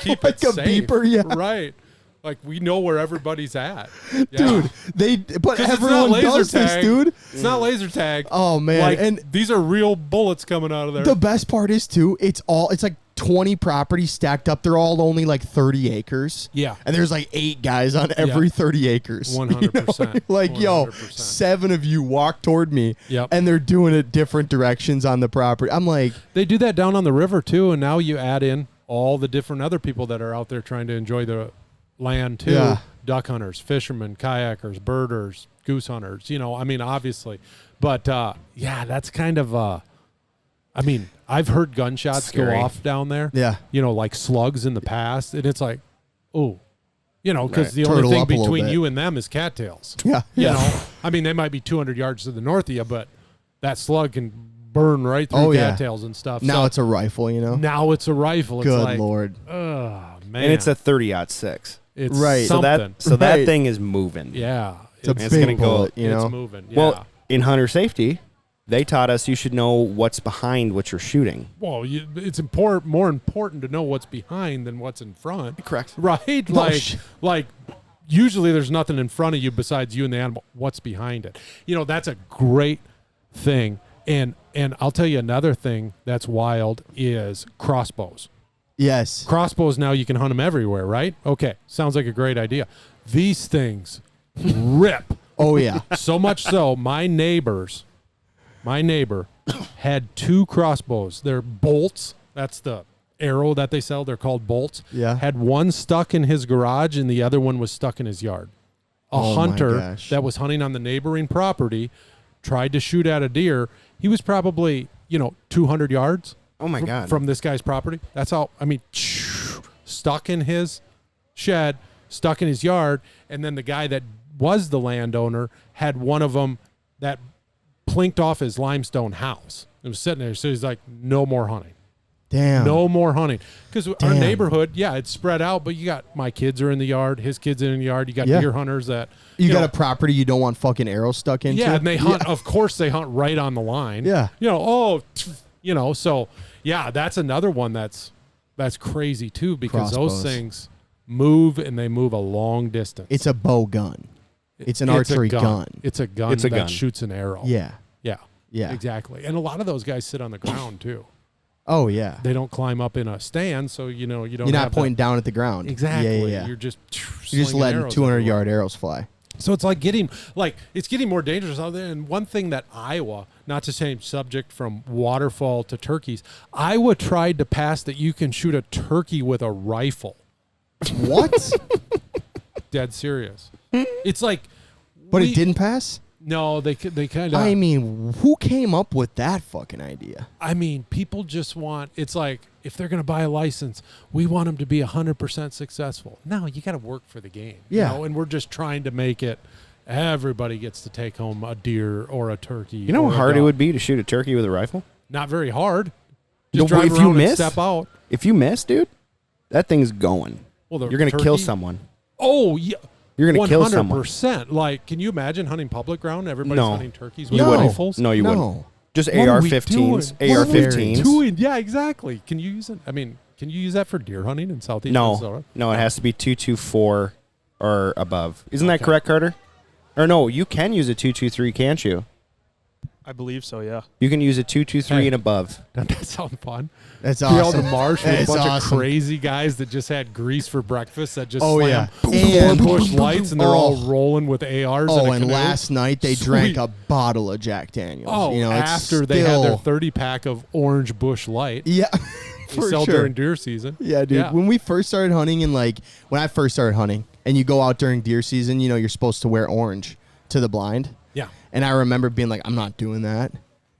keep Like it a safe. beeper, yeah. Right. Like we know where everybody's at. Yeah. Dude, but 'Cause it's not everyone laser does this, tag. dude. It's not laser tag. Oh man, Like, and these are real bullets coming out of there. the best part is too, it's like 20 properties stacked up. They're all only like 30 acres. Yeah. And there's like 8 guys on every 30 acres. 100%. Like, yo, 100%. 7 of you walk toward me. Yep. And they're doing it different directions on the property. I'm like, They do that down on the river too, and now you add in all the different other people that are out there trying to enjoy the land too. Yeah. Duck hunters, fishermen, kayakers, birders, goose hunters, I mean, obviously. But yeah, that's kind of I mean, I've heard gunshots go Scary. off down there. yeah. Like slugs in the past, and it's like, oh, because Right. the Turtle only thing up a little between bit. you and them is cattails. Yeah. You Yeah. know, I mean, they might be 200 yards to the north of you, but that slug can burn right through Oh, yeah. cattails and stuff. Now So it's a rifle, you know? now it's a rifle. It's Good like, lord. oh man, And it's a 30-06. it's Right. So something. that Right. thing is moving. yeah, It's a it's big gonna go- bullet, you know? it's moving. Yeah. Well, in hunter safety, they taught us you should know what's behind what you're shooting. Well, it's more important to know what's behind than what's in front. Correct. Right? No, Like usually there's nothing in front of you besides you and the animal. What's behind it? That's a great thing And I'll tell you another thing that's wild is crossbows. Yes. Crossbows now you can hunt them everywhere, right? Okay, sounds like a great idea. These things rip. Oh yeah. So much so, my neighbor had 2 crossbows. They're bolts. That's the arrow that they sell. They're called bolts. Yeah. Had one stuck in his garage and the other one was stuck in his yard. A hunter that was hunting on the neighboring property tried to shoot at a deer. He was probably, 200 yards. Oh my God. From this guy's property. That's how, stuck in his shed, stuck in his yard. And then the guy that was the landowner had one of them that plinked off his limestone house. It was sitting there. So he's like, no more hunting. Damn. No more hunting. Because our neighborhood, it's spread out, but you got my kids are in the yard, his kids are in the yard. You got deer hunters that. You got a property you don't want fucking arrows stuck into. Yeah, and they hunt. Of course, they hunt right on the line. Yeah. So that's another one that's crazy too, because Crossbows. those things move and they move a long distance. It's a bow gun. It's an archery gun. It's a gun that shoots an arrow. Yeah. Yeah. Yeah. Exactly. And a lot of those guys sit on the ground too. Oh yeah. They don't climb up in a stand, so you don't. You're not pointing down at the ground. Exactly. Yeah. You're just letting 200-yard arrows fly. So it's it's getting more dangerous out there. And one thing that Iowa, not to change subject from waterfowl to turkeys, Iowa tried to pass that you can shoot a turkey with a rifle. What? Dead serious. It's like, but it didn't pass? No, they kind of. I mean, who came up with that fucking idea? I mean, people just want. It's like if they're going to buy a license, we want them to be 100% successful. No, you got to work for the game. Yeah, and we're just trying to make it. Everybody gets to take home a deer or a turkey. You know how hard it would be to shoot a turkey with a rifle? Not very hard. Just No, drive if you around and miss- step out. If you miss, dude, that thing's going. Well, You're going to kill someone. Oh yeah. You're going to kill someone. 100%. Like, can you imagine hunting public ground? Everybody's No. hunting turkeys with You wouldn't. rifles. No, you No. wouldn't. Just What are we AR-15s. doing? What are we AR-15s. doing? Yeah, exactly. Can you use it? I mean, can you use that for deer hunting in southeast Minnesota? No, it has to be 224 or above. Isn't that correct, Carter? Or no, you can use a 223, can't you? I believe so, yeah. You can use a 223 and above. Doesn't that sound fun? That's Be out awesome. in the marsh with a That's bunch awesome. of crazy guys that just had grease for breakfast that just Oh, slam yeah. four And- bush lights and they're all rolling with ARs. Oh, in a and canoe. last night they Sweet. drank a bottle of Jack Daniels. Oh, it's after they had their still- 30-pack of orange bush light. Yeah, They for sell sure. during deer season. Yeah, dude. Yeah. When we first started hunting and when I first started hunting and you go out during deer season, you're supposed to wear orange to the blind. Yeah. And I remember being like, I'm not doing that.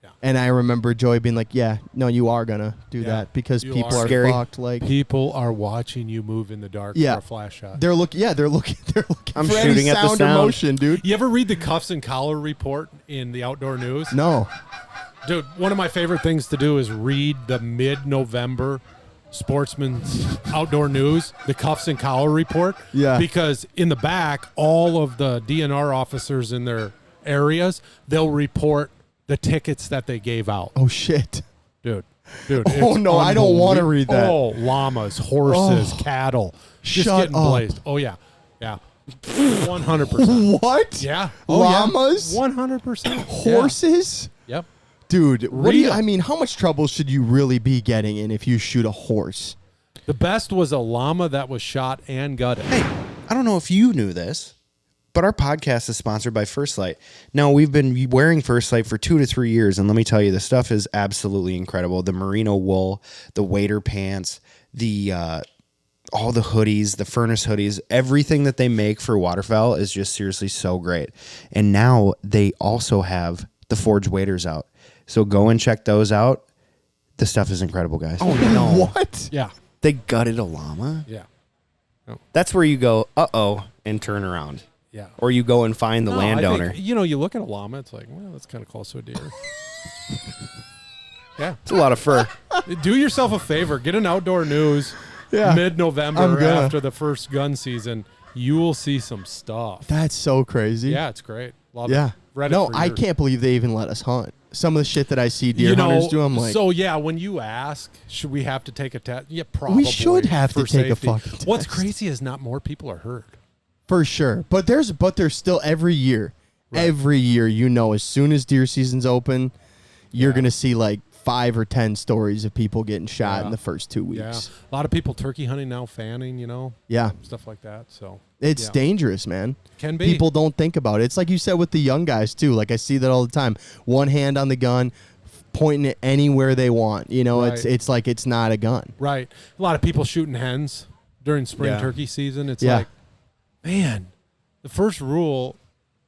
Yeah. And I remember Joey being like, yeah, no, you are going to do that because You people are. are Scary. fucked. Like, People are watching you move in the dark Yeah. for a flash shot. they're looking I'm for shooting any at the sound or sound. motion, dude. You ever read the Cuffs and Collar report in the Outdoor News? No. Dude, one of my favorite things to do is read the mid-November Sportsman's Outdoor News, the Cuffs and Collar report. Yeah. Because in the back, all of the DNR officers in their areas, they'll report the tickets that they gave out. Oh, shit. Dude, Oh, it's no, I don't wanna read that. Oh, llamas, horses, cattle. Just Shut getting up. blazed. Oh, yeah. Yeah. 100%. What? Yeah. Llamas? 100%. Horses? Yep. Dude, what do Read you, 'em. I mean, how much trouble should you really be getting in if you shoot a horse? The best was a llama that was shot and gutted. Hey, I don't know if you knew this, but our podcast is sponsored by First Light. Now, we've been wearing First Light for 2 to 3 years, and let me tell you, the stuff is absolutely incredible. The merino wool, the wader pants, the all the hoodies, the furnace hoodies, everything that they make for waterfowl is just seriously so great. And now they also have the Forge waders out. So go and check those out. The stuff is incredible, guys. Oh, no. What? Yeah. They gutted a llama? Yeah. That's where you go, uh-oh, and turn around. Yeah. Or you go and find the No, I landowner. think, you look at a llama, it's like, well, that's kind of close to a deer. Yeah. It's a lot of fur. Do yourself a favor. Get an Outdoor News Yeah. I'm mid-November gonna. after the first gun season. You will see some stuff. That's so crazy. Yeah, it's great. Love Yeah. it. Read it No, for I years. can't believe they even let us hunt. Some of the shit that I see deer hunters do, I'm like, so yeah, when you ask, should we have to take a test? Yeah, probably. should have to for take a safety. fucking What's test. crazy is not more people are hurt. for sure. But there's still every year, Right. as soon as deer season's open, you're going to see like 5 or 10 stories of people getting shot in the first 2 weeks. Yeah. A lot of people turkey hunting now, fanning, stuff like that. So it's dangerous, man. Can be. People don't think about it. It's like you said with the young guys too. Like I see that all the time. One hand on the gun, pointing it anywhere they want. Right. It's like it's not a gun. Right. A lot of people shooting hens during spring turkey season. It's like, man, the first rule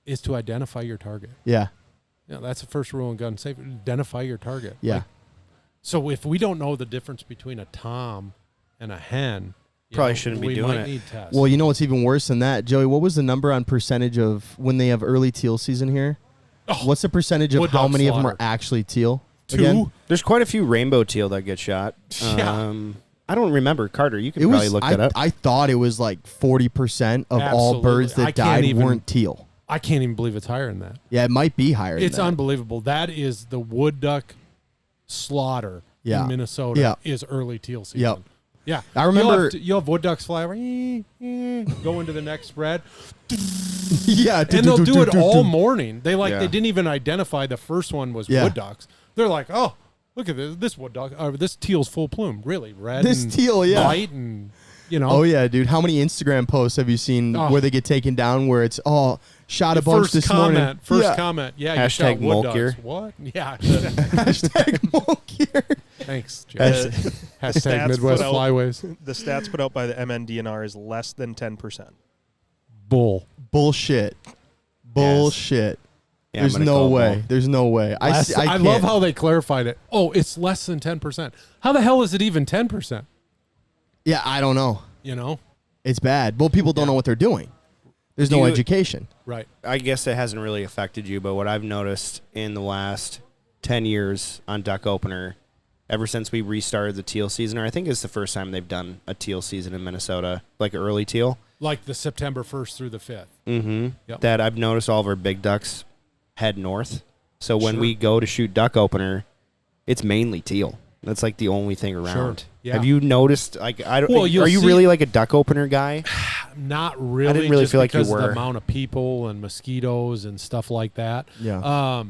is to identify your target. Yeah. That's the first rule in gun safety. Identify your target. Yeah. So if we don't know the difference between a tom and a hen, probably shouldn't be doing it. Need tests. Well, what's even worse than that, Joey? What was the number on percentage of when they have early teal season here? What's the percentage of wood how dog many of them slaughter. are actually teal? 2. Again? There's quite a few rainbow teal that get shot. Yeah. I don't remember. Carter, you could probably look that up. I thought it was like 40% of all Absolutely. birds that died weren't teal. I can't even believe it's higher than that. Yeah, it might be higher. It's than that. unbelievable. That is the wood duck slaughter in Minnesota is early teal season. Yep. Yeah. I remember you'll have wood ducks fly over, go into the next spread. Yeah. And they'll do it all morning. They they Yeah. didn't even identify the first one was wood ducks. They're like, oh, look at this wood duck. This teal's full plume. Really red. This and teal, white and Oh yeah, dude. How many Instagram posts have you seen where they get taken down where it's shot a bunch this morning? First comment. Yeah. Hashtag you shot wood Molt ducks. Gear. What? Yeah. Hashtag Molt Gear. Thanks, Jay. Stats Hashtag Midwest put out- Flyways. The stats put out by the MNDNR is less than 10%. Bull. Bullshit. Bullshit. Yeah, There's I'm gonna no call way. bull. There's no way. I I love how they clarified it. Oh, it's less than 10%. How the hell is it even 10%? Yeah, I don't know. It's bad. Well, people don't know what they're doing. There's no education. Right. I guess it hasn't really affected you, but what I've noticed in the last 10 years on duck opener, ever since we restarted the teal season, or I think it's the first time they've done a teal season in Minnesota, like early teal. Like the September 1st through the 5th. Mm-hmm. Yep. That I've noticed all of our big ducks head north. So when we go to shoot duck opener, it's mainly teal. That's like the only thing around. Yeah. Have you noticed? Like, I don't. Well, are you'll you see- really like a duck opener guy? Not really. I didn't really just feel like you because of were. the amount of people and mosquitoes and stuff like that. Yeah.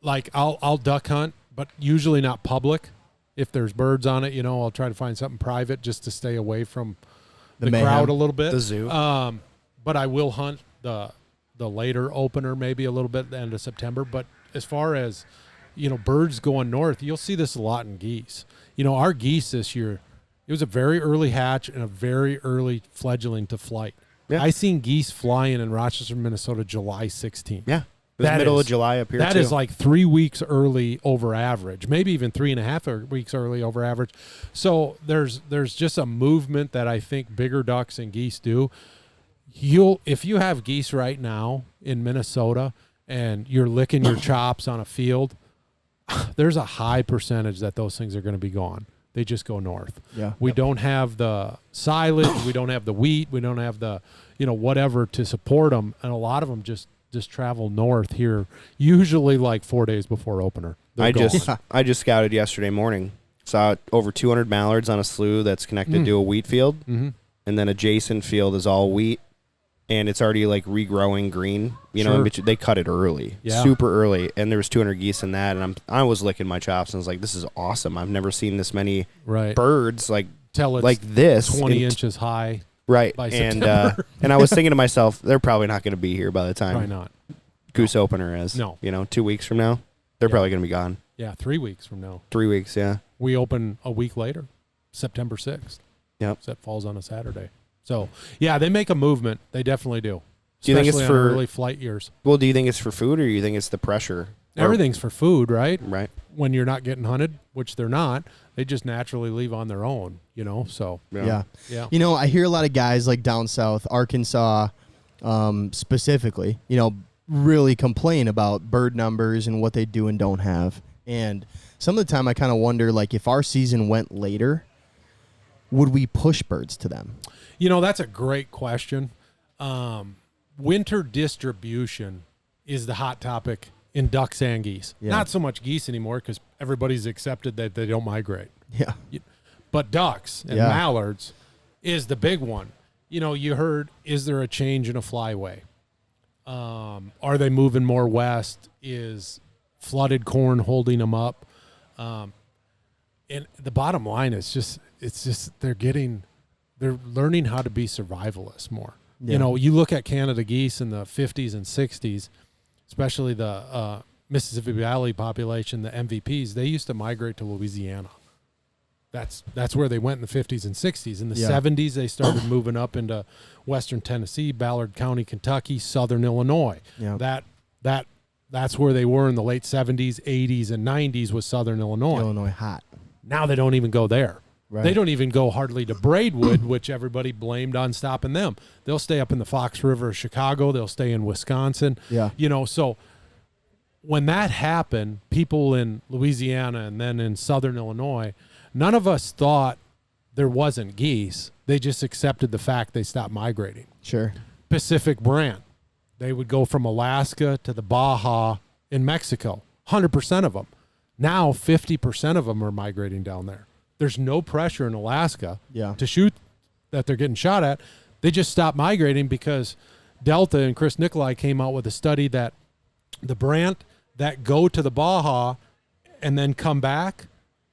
Like I'll duck hunt, but usually not public. If there's birds on it, I'll try to find something private just to stay away from the mayhem. crowd a little bit. The zoo. But I will hunt the later opener maybe a little bit at the end of September. But as far as birds going north, you'll see this a lot in geese. Our geese this year, it was a very early hatch and a very early fledgling to flight. Yeah. I seen geese flying in Rochester, Minnesota, July 16th. Yeah. It was middle of July up here, That too. is like 3 weeks early over average, maybe even 3.5 weeks early over average. So there's just a movement that I think bigger ducks and geese do. If you have geese right now in Minnesota and you're licking your chops on a field, there's a high percentage that those things are going to be gone. They just go north. Yeah. We don't have the silage, we don't have the wheat, we don't have the whatever to support them, and a lot of them just travel north here, usually like 4 days before opener. They're gone. I just scouted yesterday morning. Saw over 200 mallards on a slough that's connected to a wheat field, and then adjacent field is all wheat, and it's already like regrowing green. They cut it early, super early, and there was 200 geese in that, and I was licking my chops and I was like, "This is awesome! I've never seen this many birds like this 20 inches high." Right, by and September. and I was thinking to myself, they're probably not going to be here by the time Probably not. goose opener is. No. 2 weeks from now, they're probably going to be gone. Yeah, 3 weeks from now. 3 weeks, yeah. We open a week later, September 6th. Yep. So that falls on a Saturday. So, yeah, they make a movement. They definitely do. Do you think it's Especially on for early flight years? Well, do you think it's for food, or do you think it's the pressure? Everything's for food, right? Right. When you're not getting hunted, which they're not, they just naturally leave on their own, so. Yeah. Yeah. I hear a lot of guys like down south, Arkansas specifically, really complain about bird numbers and what they do and don't have. And some of the time I kind of wonder, like, if our season went later, would we push birds to them? That's a great question. Winter distribution is the hot topic in ducks and geese. Yeah. Not so much geese anymore because everybody's accepted that they don't migrate. Yeah. But ducks and mallards is the big one. You heard, is there a change in a flyway? Are they moving more west? Is flooded corn holding them up. And the bottom line is it's just they're learning how to be survivalists more. Yeah. You know, you look at Canada geese in the 50s and 60s, especially the Mississippi Valley population, the MVPs, they used to migrate to Louisiana. That's where they went in the 50s and 60s. In the 70s, they started moving up into western Tennessee, Ballard County, Kentucky, southern Illinois. Yeah. That's where they were in the late 70s, 80s, and 90s was southern Illinois. Illinois hot. Now they don't even go there. Right. They don't even go hardly to Braidwood, which everybody blamed on stopping them. They'll stay up in the Fox River of Chicago. They'll stay in Wisconsin. Yeah. You know, so when that happened, people in Louisiana and then in southern Illinois, none of us thought there wasn't geese. They just accepted the fact they stopped migrating. Sure. Pacific brant. They would go from Alaska to the Baja in Mexico, 100% of them. Now 50% of them are migrating down there. There's no pressure in Alaska to shoot that they're getting shot at. They just stopped migrating because Delta and Chris Nicolai came out with a study that the brant that go to the Baja and then come back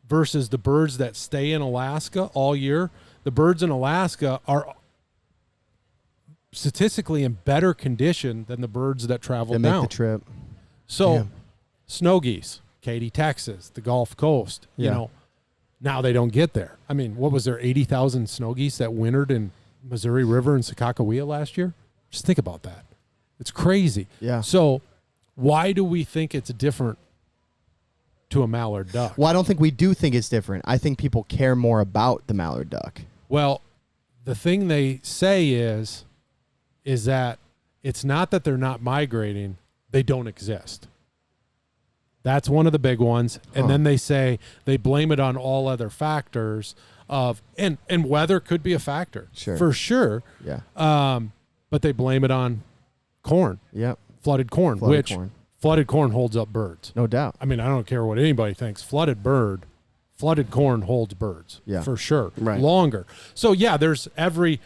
versus the birds that stay in Alaska all year, the birds in Alaska are statistically in better condition than the birds that travel They down. make the trip. So, Damn. snow geese, Katy, Texas, the Gulf Coast, you know, now they don't get there. I mean, what was there, 80,000 snow geese that wintered in Missouri River and Sakakawea last year? Just think about that. It's crazy. Yeah. So why do we think it's different to a mallard duck? Well, I don't think we do think it's different. I think people care more about the mallard duck. Well, the thing they say is that it's not that they're not migrating, they don't exist. That's one of the big ones. And then they say they blame it on all other factors of and weather could be a factor. Sure. For sure. Yeah. But they blame it on corn. Yep. Flooded corn, flooded corn holds up birds. No doubt. I mean, I don't care what anybody thinks. Flooded corn holds birds. Yeah. For sure. Right. Longer. So yeah, there's every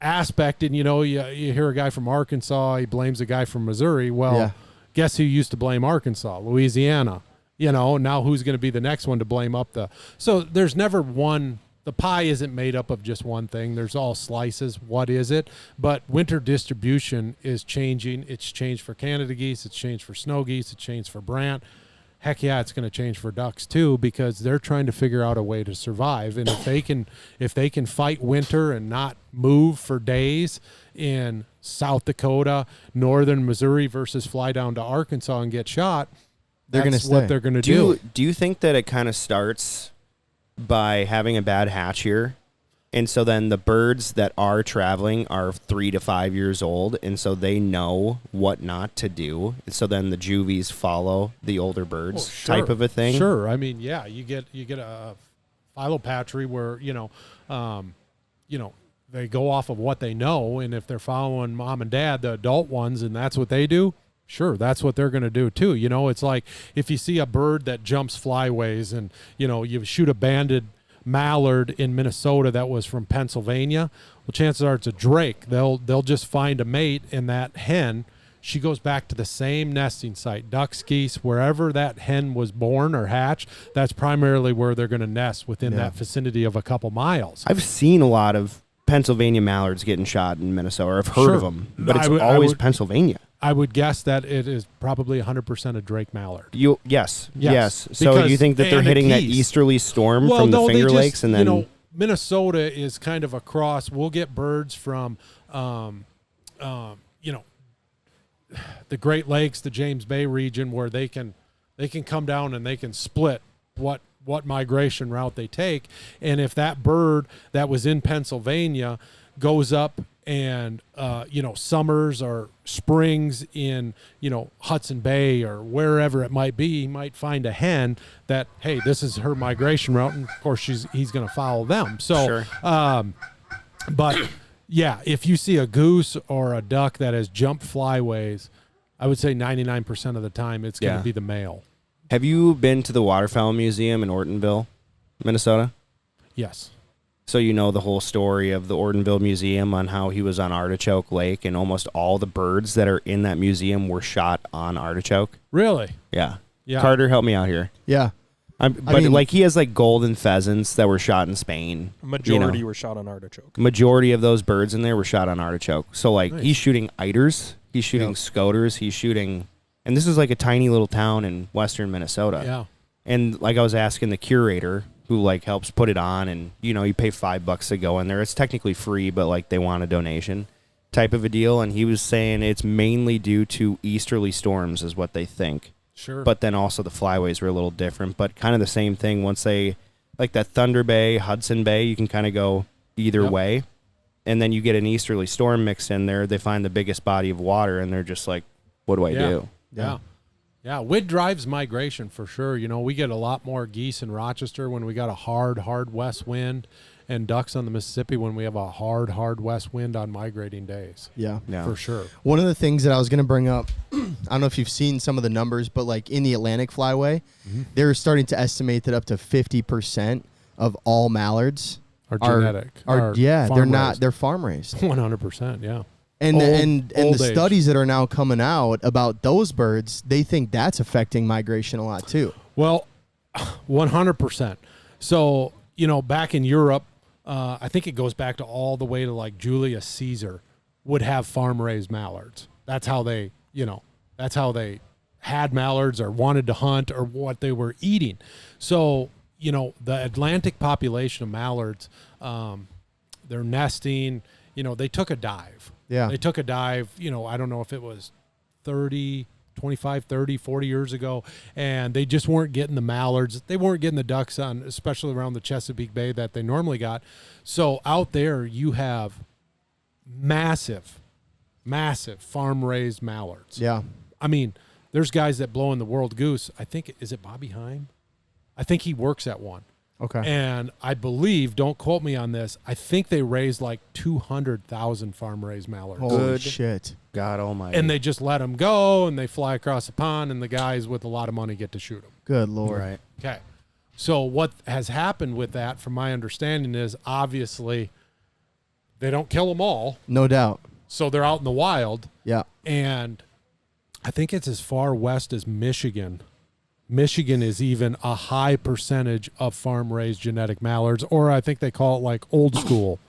aspect, and you know, you hear a guy from Arkansas, he blames a guy from Missouri. Well, guess who used to blame Arkansas? Louisiana. You know, now who's going to be the next one to blame up the? So there's never one. The pie isn't made up of just one thing. There's all slices. What is it? But winter distribution is changing. It's changed for Canada geese. It's changed for snow geese. It's changed for brant. Heck yeah, it's going to change for ducks too, because they're trying to figure out a way to survive. And if they can fight winter and not move for days in South Dakota, northern Missouri versus fly down to Arkansas and get shot, They're going to that's what they're going to do. Do you think that it kind of starts by having a bad hatch year? And so then the birds that are traveling are 3 to 5 years old, and so they know what not to do. And so then the juvies follow the older birds type of a thing. Sure. I mean, yeah, you get a phylopatry where, they go off of what they know, and if they're following mom and dad, the adult ones, and that's what they do, sure, that's what they're going to do too. You know, it's like if you see a bird that jumps flyways and, you know, you shoot a banded mallard in Minnesota that was from Pennsylvania, well, chances are it's a drake. They'll just find a mate, and that hen, she goes back to the same nesting site, ducks, geese, wherever that hen was born or hatched, that's primarily where they're going to nest within that vicinity of a couple miles. I've seen a lot of Pennsylvania mallards getting shot in Minnesota, or I've heard of them, but it's always Pennsylvania. I would guess that it is probably 100% a Drake mallard. Yes. So you think that they're hitting that easterly storm from the Finger Lakes, and then, you know, Minnesota is kind of a cross. We'll get birds from, the Great Lakes, the James Bay region, where they can come down and they can split what migration route they take. And if that bird that was in Pennsylvania goes up and, summers or springs in, Hudson Bay or wherever it might be, he might find a hen that, hey, this is her migration route. And of course he's going to follow them. So, but yeah, if you see a goose or a duck that has jumped flyways, I would say 99% of the time it's going to be the male. Have you been to the Waterfowl Museum in Ortonville, Minnesota? Yes. So you know the whole story of the Ortonville Museum on how he was on Artichoke Lake, and almost all the birds that are in that museum were shot on Artichoke. Really? Yeah. Yeah. Carter, help me out here. Yeah. But like he has like golden pheasants that were shot in Spain. Majority were shot on artichoke. Majority of those birds in there were shot on Artichoke. So like Nice. he's shooting eiders, he's shooting scoters, he's shooting, and this is like a tiny little town in western Minnesota. Yeah. And like I was asking the curator who like helps put it on, and you pay $5 to go in there. It's technically free, but like they want a donation type of a deal. And he was saying it's mainly due to easterly storms is what they think. Sure. But then also the flyways were a little different, but kind of the same thing. Once they, like that Thunder Bay, Hudson Bay, you can kind of go either way. And then you get an easterly storm mixed in there. They find the biggest body of water, and they're just like, what do I do? Yeah. Yeah, wind drives migration for sure. We get a lot more geese in Rochester when we got a hard west wind, and ducks on the Mississippi when we have a hard west wind on migrating days. Yeah. For sure. One of the things that I was going to bring up, I don't know if you've seen some of the numbers, but like in the Atlantic Flyway, they're starting to estimate that up to 50% of all mallards Are genetic. they're farm raised. 100%, yeah. And Old the age. studies that are now coming out about those birds, they think that's affecting migration a lot too. Well, 100%. So, back in Europe, I think it goes back to all the way to like Julius Caesar would have farm raised mallards. That's how they had mallards or wanted to hunt or what they were eating. So, the Atlantic population of mallards, they're nesting, they took a dive. Yeah. They took a dive, I don't know if it was 25, 30, 40 years ago, and they just weren't getting the mallards. They weren't getting the ducks on, especially around the Chesapeake Bay that they normally got. So out there you have massive farm-raised mallards. Yeah. I mean, there's guys that blow in the World Goose. I think, is it Bobby Heim? I think he works at one. Okay. And I believe, don't quote me on this, I think they raised like 200,000 farm-raised mallards. Holy Good. shit. God almighty. And they just let them go, and they fly across the pond, and the guys with a lot of money get to shoot them. Good Lord. Right. Okay. So what has happened with that, from my understanding, is obviously they don't kill them all, No doubt. so they're out in the wild, Yeah. and I think it's as far west as Michigan. Michigan is even a high percentage of farm-raised genetic mallards, or I think they call it like old school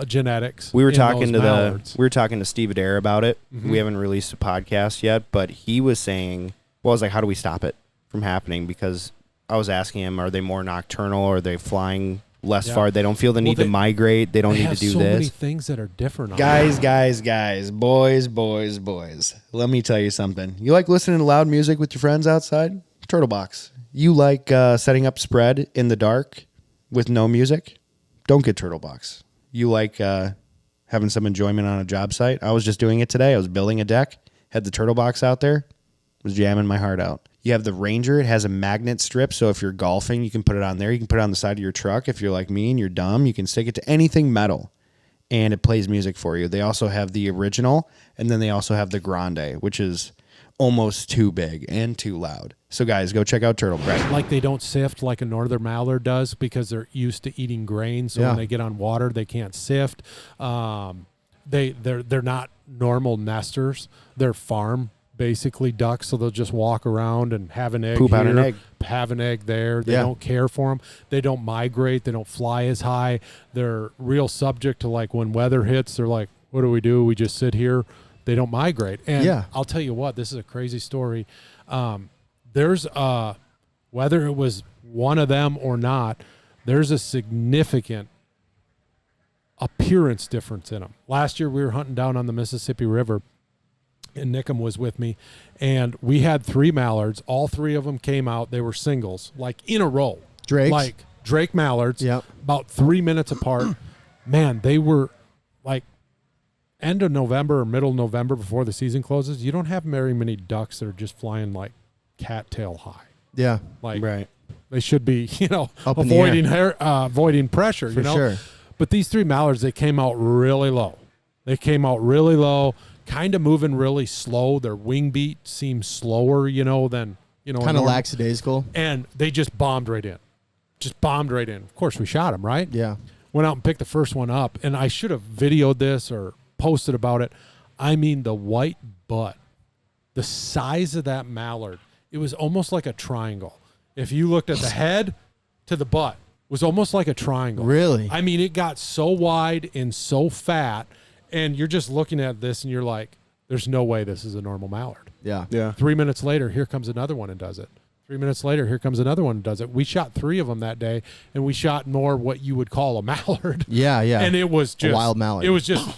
genetics. We were in talking those to mallards. we were talking to Steve Adair about it. We haven't released a podcast yet, but he was saying, well, I was like, how do we stop it from happening? Because I was asking him, are they more nocturnal, or are they flying less far? They don't feel the need to migrate. They don't They need to have do so many this. things that are different. On Guys, that. boys. Let me tell you something. You like listening to loud music with your friends outside? Turtle Box. You like setting up spread in the dark with no music? Don't get Turtle Box. You like having some enjoyment on a job site? I was just doing it today. I was building a deck, had the Turtle Box out there, was jamming my heart out. You have the Ranger. It has a magnet strip, so if you're golfing, you can put it on there. You can put it on the side of your truck. If you're like me and you're dumb, you can stick it to anything metal, and it plays music for you. They also have the original, and then they also have the Grande, which is almost too big and too loud. So, guys, go check out Turtle Box. Like they don't sift like a northern mallard does because they're used to eating grain. So when they get on water, they can't sift. They're not normal nesters. They're farm basically ducks. So they'll just walk around and have an egg. Poop out here, an egg. have an egg there. They don't care for them. They don't migrate. They don't fly as high. They're real subject to like when weather hits. They're like, what do? We just sit here. They don't migrate. And I'll tell you what, this is a crazy story. There's whether it was one of them or not, there's a significant appearance difference in them. Last year we were hunting down on the Mississippi River, and Nickum was with me, and we had 3 mallards. All 3 of them came out. They were singles, like in a row. Drakes? Like Drake mallards, about 3 minutes apart. Man, they were like end of November or middle of November before the season closes. You don't have very many ducks that are just flying like cattail high. Yeah. Like Right. they should be, Up in the avoiding pressure, For sure. But these 3 mallards, they came out really low. Kind of moving really slow. Their wing beat seems slower, than, Kind of lackadaisical. And they just bombed right in. Of course, we shot them, right? Yeah. went out and picked the first one up, and I should have videoed this or posted about it. I mean, the white butt, the size of that mallard, it was almost like a triangle. If you looked at the head to the butt, it was almost like a triangle. Really? I mean, it got so wide and so fat, and you're just looking at this, and you're like, there's no way this is a normal mallard. Yeah. Yeah. 3 minutes later, here comes another one and does it. 3 minutes later, here comes another one and does it. We shot 3 of them that day, and we shot more what you would call a mallard. Yeah, yeah. And it was just a wild mallard. It was just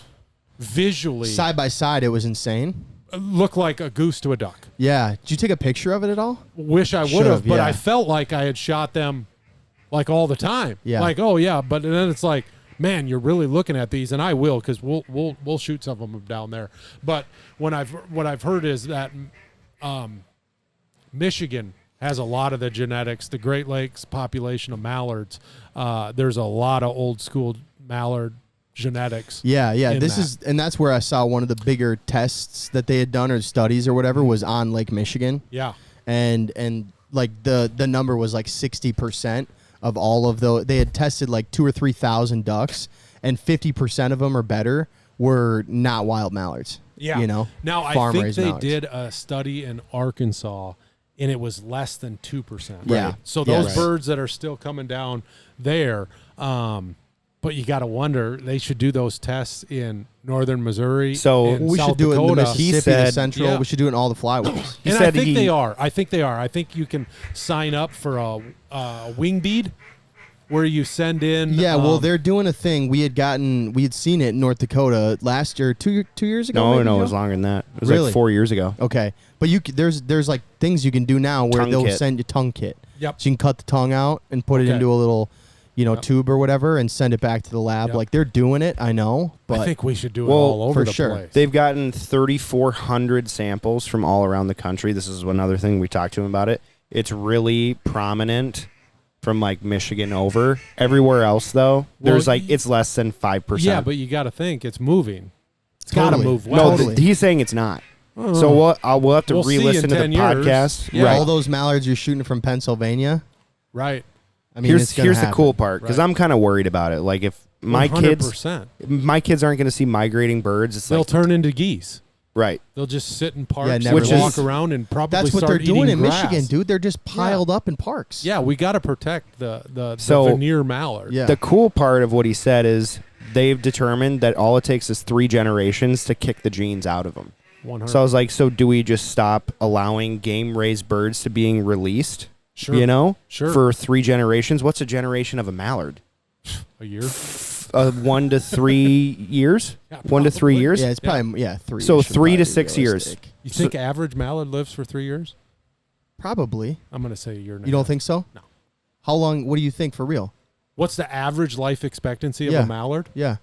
visually Side by side, it was insane. looked like a goose to a duck. Yeah. Did you take a picture of it at all? Wish I would Should've, have, but yeah. I felt like I had shot them like all the time. Yeah. Like, oh yeah, but then it's like, man, you're really looking at these, and I will, because we'll shoot some of them down there. But what I've heard is that Michigan has a lot of the genetics. The Great Lakes population of mallards, there's a lot of old school mallard genetics. Yeah, yeah. in And that's where I saw one of the bigger tests that they had done or studies or whatever was on Lake Michigan. Yeah. And like the number was like 60% of all of those. They had tested like 2,000 or 3,000 ducks, and 50% of them or better were not wild mallards. Yeah. You know? Now, I think farm-raised they mallards. did a study in Arkansas, and it was less than 2%. Yeah. So Yeah, those right. birds that are still coming down there, but you got to wonder, they should do those tests in northern Missouri. So and We South should do it in the Dakota. Mississippi, the said- Central. Yeah. We should do it in all the flyways. He And said I think he- they are. I think you can sign up for a wing bead where you send in. Yeah, well, they're doing a thing. We had seen it in North Dakota last year, two years ago. No, maybe, no, it Joe? was longer than that. It was Really? like 4 years ago. Okay, but there's like things you can do now where Tongue they'll kit. send you tongue kit. Yep. So you can cut the tongue out and put it Okay. into a little, Yep. tube or whatever, and send it back to the lab. Yep. Like they're doing it, I know, but I think we should do it Well, all over for the sure. place. They've gotten 3,400 samples from all around the country. This is another thing we talked to them about it. It's really prominent from like Michigan over. Everywhere else though, there's Well, like it's less than 5%. Yeah, but you got to think it's moving. It's got to Totally. move no, well. Totally. he's saying it's not. So we'll have to We'll see re-listen in to the 10 years. podcast. Yeah. Right. all those mallards you're shooting from Pennsylvania. Right. I mean, it's gonna here's the happen. cool part, because Right. I'm kind of worried about it. Like if my 100%. kids aren't going to see migrating birds. It's They'll like turn into geese. right. They'll just sit in parks Yeah, and never Which walk is- around and probably That's what start they're doing eating in grass. Michigan, dude. They're just piled up in parks. Yeah, we got to protect the So- veneer mallard. Yeah. The cool part of what he said is they've determined that all it takes is 3 generations to kick the genes out of them. 100. So I was like, so do we just stop allowing game-raised birds to being released? Sure. You know, Sure. for 3 generations. What's a generation of a mallard? A year. 1 to 3 years. Yeah, 1 to 3 probably. years. Yeah, it's probably 3. So should 3 to probably be 6 years. realistic. You think average mallard lives for 3 years? Probably. I'm going to say a year and a You don't half. think so? No. How long? What do you think for real? What's the average life expectancy of Yeah. a mallard? Yeah,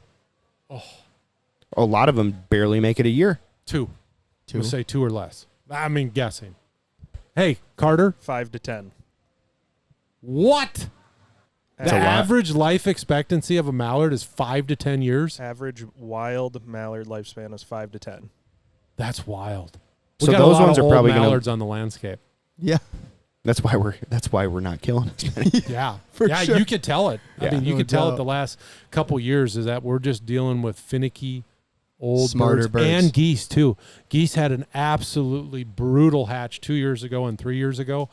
A lot of them barely make it a year. 2. 2. We'll say 2 or less. I mean, guessing. Hey, Carter. 5 to 10. What? That's The a lot. average life expectancy of a mallard is 5 to 10 years. Average wild mallard lifespan is 5 to 10. That's wild. We So got those a lot ones of are old probably gonna- mallards on the landscape. Yeah, That's why we're not killing as many. Yeah, For yeah, sure. you could tell it. I Yeah. mean, you No could tell doubt. it the last couple years is that we're just dealing with finicky old Smarter birds. and geese too. Geese had an absolutely brutal hatch 2 years ago and 3 years ago.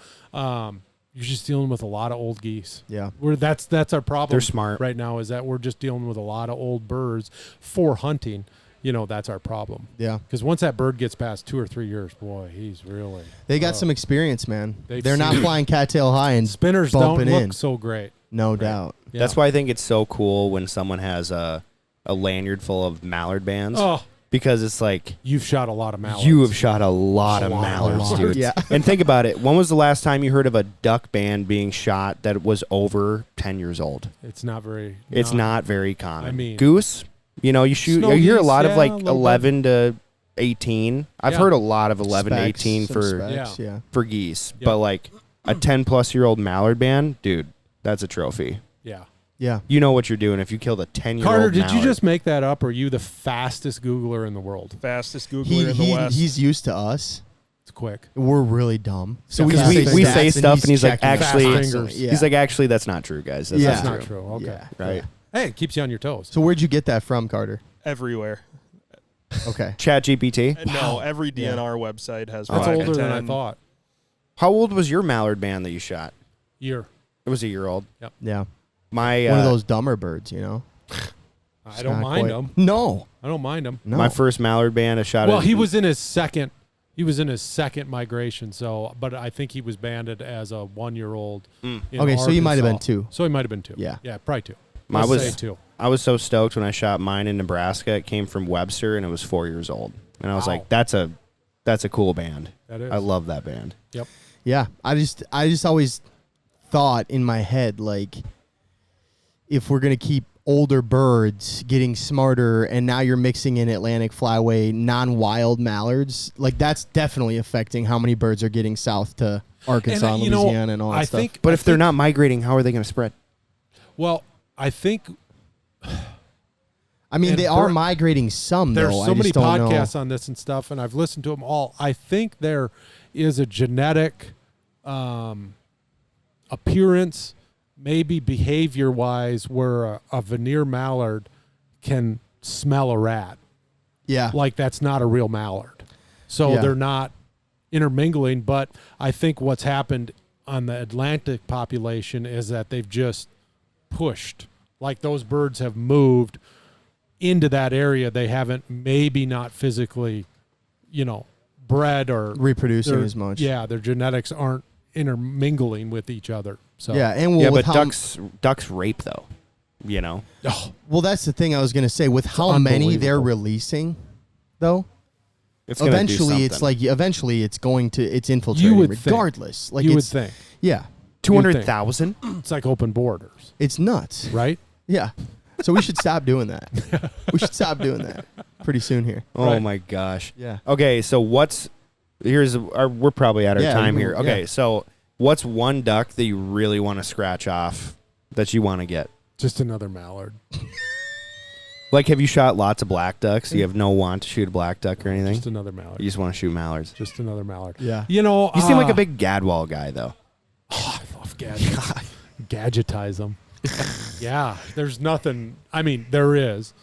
You're just dealing with a lot of old geese. yeah. That's our problem. They're smart. right now. Is that we're just dealing with a lot of old birds for hunting. That's our problem. Yeah, Because once that bird gets past 2 or 3 years, boy, he's really they got some experience, man. They've They're not seen- flying cattail high and spinners don't bumping look in. so great. No doubt. Yeah. That's why I think it's so cool when someone has a lanyard full of mallard bands, Oh, because it's like you've shot a lot of mallards. you have shot a lot of A lot. mallards, A lot. dude. Yeah. And think about it. When was the last time you heard of a duck band being shot that was over 10 years old? It's not very. It's not very common. I mean- goose, you Snow hear a geese, lot yeah, of like a little 11 to 18. I've Yeah. heard a lot of 11 to Specs, 18 some for specs, yeah. for geese, Yeah. but like a 10-plus-year-old mallard band, dude, that's a trophy. Yeah. Yeah. You know what you're doing if you killed a 10-year-old Carter, did mallard. you just make that up, or are you the fastest Googler in the world? Fastest Googler in the West. He's used to us. It's quick. We're really dumb. So we say we stats say stuff and he's like, checking actually, constantly. Yeah. He's like, actually, that's not true, guys. That's Yeah. That's not not true. true. Okay. Yeah. Right? Hey, it keeps you on your toes. So where'd you get that from, Carter? Everywhere. Okay. Chat GPT. No, every DNR website has. That's 5 to older than I 10. thought. How old was your mallard band that you shot? Year. It was a year old. Yeah. My One of those dumber birds, you know? I don't mind him. No. I don't mind him. No. my first mallard band I shot. Well, at- he was in his second. He was in his second migration. So, but I think he was banded as a 1-year-old. in Okay, so he might have been Arkansas. 2. So he might have been 2. Yeah. Yeah, probably 2. I Let's was- say 2. I was so stoked when I shot mine in Nebraska. It came from Webster, and it was 4 years old. And I was Wow. like, "That's a cool band. That is. I love that band." Yep. Yeah. I just always thought in my head, like, if we're going to keep older birds getting smarter and now you're mixing in Atlantic flyway non-wild mallards, like that's definitely affecting how many birds are getting south to Arkansas and you know, Louisiana and all that I stuff. think, But if they're not migrating, how are they going to spread? well, I think I mean, and they are bird- migrating some, there's though. so I many just don't podcasts know. on this and stuff, and I've listened to them all. I think there is a genetic appearance, maybe behavior-wise, where a veneer mallard can smell a rat. Yeah. Like that's not a real mallard. So Yeah. they're not intermingling. But I think what's happened on the Atlantic population is that they've just pushed. Like those birds have moved into that area. They haven't maybe not physically, bred or Reproducing their- as much. Yeah, their genetics aren't intermingling with each other. So Yeah, and well, Yeah, with but how, ducks rape though. You know, Oh, well, that's the thing I was going to say. With how many they're unbelievable. releasing, though, it's gonna do eventually it's something. like it's infiltrating would think. regardless. Like you would it's think 200,000. it's like open borders, it's nuts. right? Yeah. So we should stop doing that. We should stop doing that pretty soon here. Oh Right. my gosh. Yeah. Okay, so we're probably at our Yeah, time we- here. Okay, yeah. so what's one duck that you really want to scratch off that you want to get? Just another mallard. Like, have you shot lots of black ducks? Do you have no want to shoot a black duck or anything? Just another mallard. You just want to shoot mallards. Just another mallard. Yeah. You seem like a big gadwall guy, though. I love gadgets. Gadgetize them. Yeah, there's nothing. I mean, there is.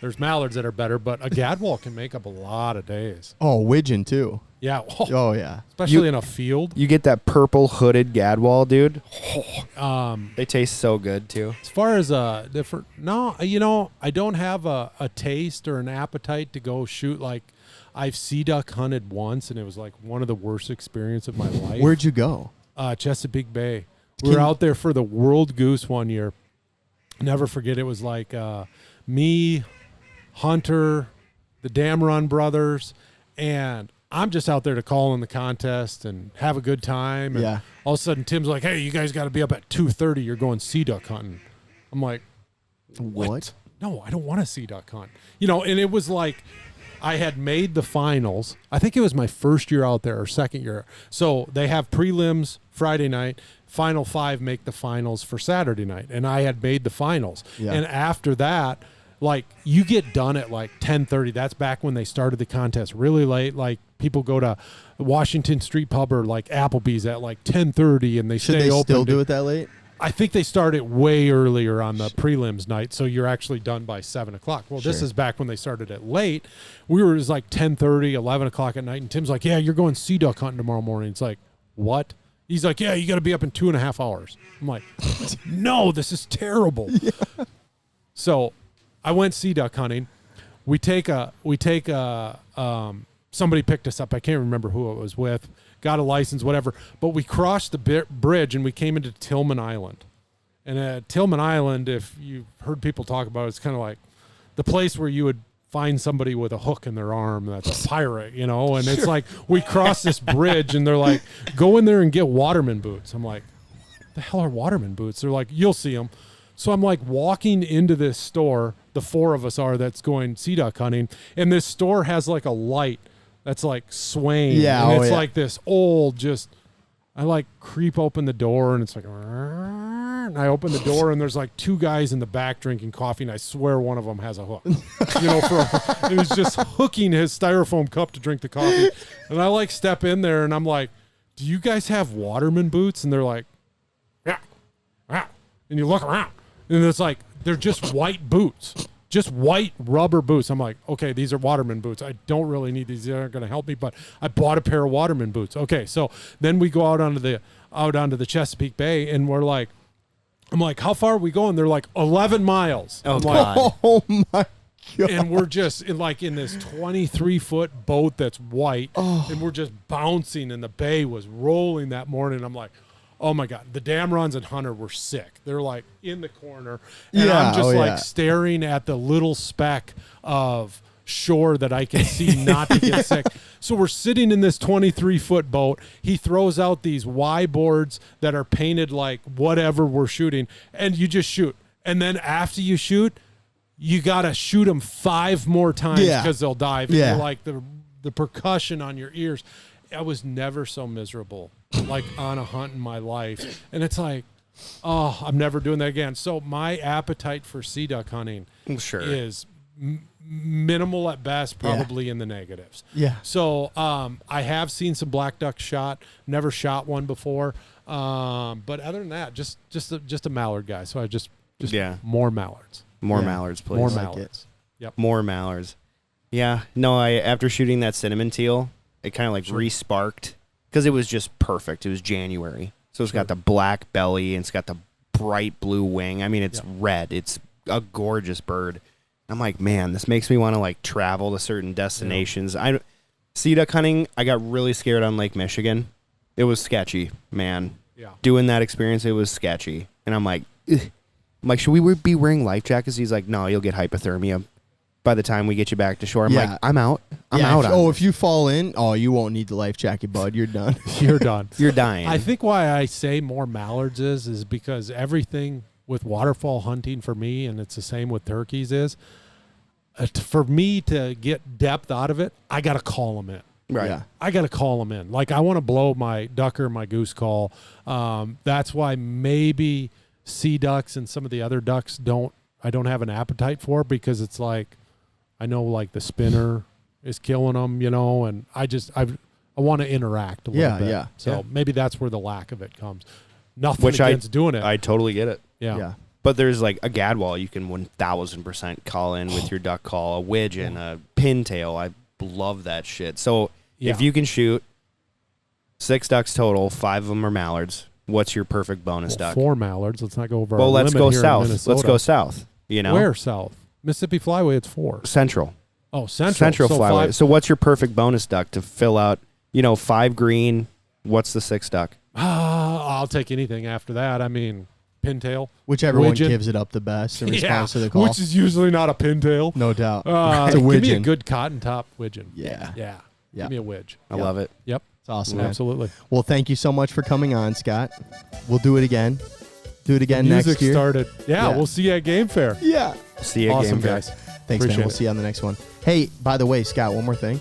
There's mallards that are better, but a gadwall can make up a lot of days. Oh, widgeon too. Yeah, Oh yeah. especially in a field. You get that purple hooded gadwall, dude. Um, They taste so good, too. as far as different, no, I don't have a taste or an appetite to go shoot. Like, I've sea duck hunted once, and it was like one of the worst experiences of my life. Where'd you go? Chesapeake Bay. We were out there for the World Goose one year. Never forget. It was like me, Hunter, the Damron brothers, and I'm just out there to call in the contest and have a good time. And Yeah. all of a sudden, Tim's like, "Hey, you guys got to be up at 2:30. You're going sea duck hunting." I'm like, What? No, I don't want to sea duck hunt. And it was like I had made the finals. I think it was my first year out there or second year. So they have prelims Friday night, final 5 make the finals for Saturday night. And I had made the finals. Yeah. And after that, like you get done at like 10:30. That's back when they started the contest really late. Like people go to Washington Street Pub or like Applebee's at like 10:30 and they Should stay they open. still do it that late? I think they start it way earlier on the prelims night, so you're actually done by 7 o'clock. Well, this Sure. is back when they started it late. It was like 10:30, 11 o'clock at night, and Tim's like, "Yeah, you're going sea duck hunting tomorrow morning." It's like, what? He's like, "Yeah, you got to be up in 2.5 hours." I'm like, "No, this is terrible." Yeah. So, I went sea duck hunting. Somebody picked us up. I can't remember who it was with. Got a license, whatever. But we crossed the bridge and we came into Tillman Island. And at Tillman Island, if you've heard people talk about it, it's kind of like the place where you would find somebody with a hook in their arm that's a pirate, And it's like we crossed this bridge and they're like, "Go in there and get waterman boots." I'm like, "What the hell are waterman boots?" They're like, "You'll see them." So I'm like walking into this store, the 4 of us are that's going sea duck hunting, and this store has like a light that's like swaying. Yeah, and oh, it's yeah. like this old I like creep open the door and it's like, and I open the door and there's like 2 guys in the back drinking coffee and I swear one of them has a hook. He was just hooking his styrofoam cup to drink the coffee. And I like step in there and I'm like, "Do you guys have waterman boots?" And they're like, "Yeah." And you look around And it's like, they're just white boots. Just white rubber boots. I'm like, okay, these are Waterman boots. I don't really need these. They aren't going to help me, but I bought a pair of Waterman boots. Okay, so then we go out onto the Chesapeake Bay, and I'm like, how far are we going? They're like 11 miles. Oh, I'm like, God. Oh my God. and we're just in this 23-foot boat that's white, and we're just bouncing, and the bay was rolling that morning. I'm like, oh my God, the Damrons and Hunter were sick. They're like in the corner, and Yeah, I'm just yeah. like staring at the little speck of shore that I can see not to get sick. So we're sitting in this 23-foot boat. He throws out these Y boards that are painted like whatever we're shooting, and you just shoot. And then after you shoot, you got to shoot them 5 more times because they'll dive. Yeah. And you're like the percussion on your ears. I was never so miserable like on a hunt in my life. And it's like, oh, I'm never doing that again. So my appetite for sea duck hunting Sure. is minimal at best, probably in the negatives. Yeah. So I have seen some black duck shot, never shot one before. But other than that, just a mallard guy. So I just more mallards. More Yeah. mallards, please. More like mallards. Yep. More mallards. Yeah. No, after shooting that cinnamon teal, it kind of like re-sparked because it was just perfect. It was January. So it's got the black belly and it's got the bright blue wing. I mean, it's red. It's a gorgeous bird. I'm like, man, this makes me want to like travel to certain destinations. Sea duck hunting, I got really scared on Lake Michigan. It was sketchy, man. Yeah. Doing that experience, it was sketchy. And I'm like, ugh. I'm like, should we be wearing life jackets? He's like, no, you'll get hypothermia by the time we get you back to shore. I'm like, I'm out. I'm out on If you fall in, you won't need the life jacket, bud. You're done. You're done. You're dying. I think why I say more mallards is because everything with waterfall hunting for me, and it's the same with turkeys, is for me to get depth out of it, I got to call them in. Right. Yeah. I got to call them in. Like, I want to blow my duck or my goose call. That's why maybe sea ducks and some of the other ducks I don't have an appetite for, because it's like, I know like the spinner is killing them, and I want to interact a little bit. Yeah. So maybe that's where the lack of it comes. Nothing Which against doing it. I totally get it. yeah. But there's like a gadwall you can 1000% call in with your duck call, a widgeon, a pintail. I love that shit. So if you can shoot 6 ducks total, 5 of them are mallards, what's your perfect bonus duck? 4 mallards. Let's not go over. Well, our let's limit go here in south. Minnesota. Let's go south. Where south? Mississippi Flyway. It's 4. Central. Oh, Central. Central So flyway. 5 So what's your perfect bonus duck to fill out? 5 green. What's the 6 duck? I'll take anything after that. I mean, pintail. Whichever one Widgeon. gives it up the best in response to the call. Which is usually not a pintail. No doubt. It's It's a Give me a widgeon. good cotton top widgeon. Yeah. Yeah. Yeah. Give me a widge. I love it. Yep. It's awesome, man. Absolutely. Well, thank you so much for coming on, Scott. We'll do it again. Do it again Music next year. started. Yeah, Yeah. we'll see you at Game Fair. Yeah. See you Awesome, game fair. guys. Thanks, man. Appreciate We'll it. see you on the next one. Hey, by the way, Scott, one more thing.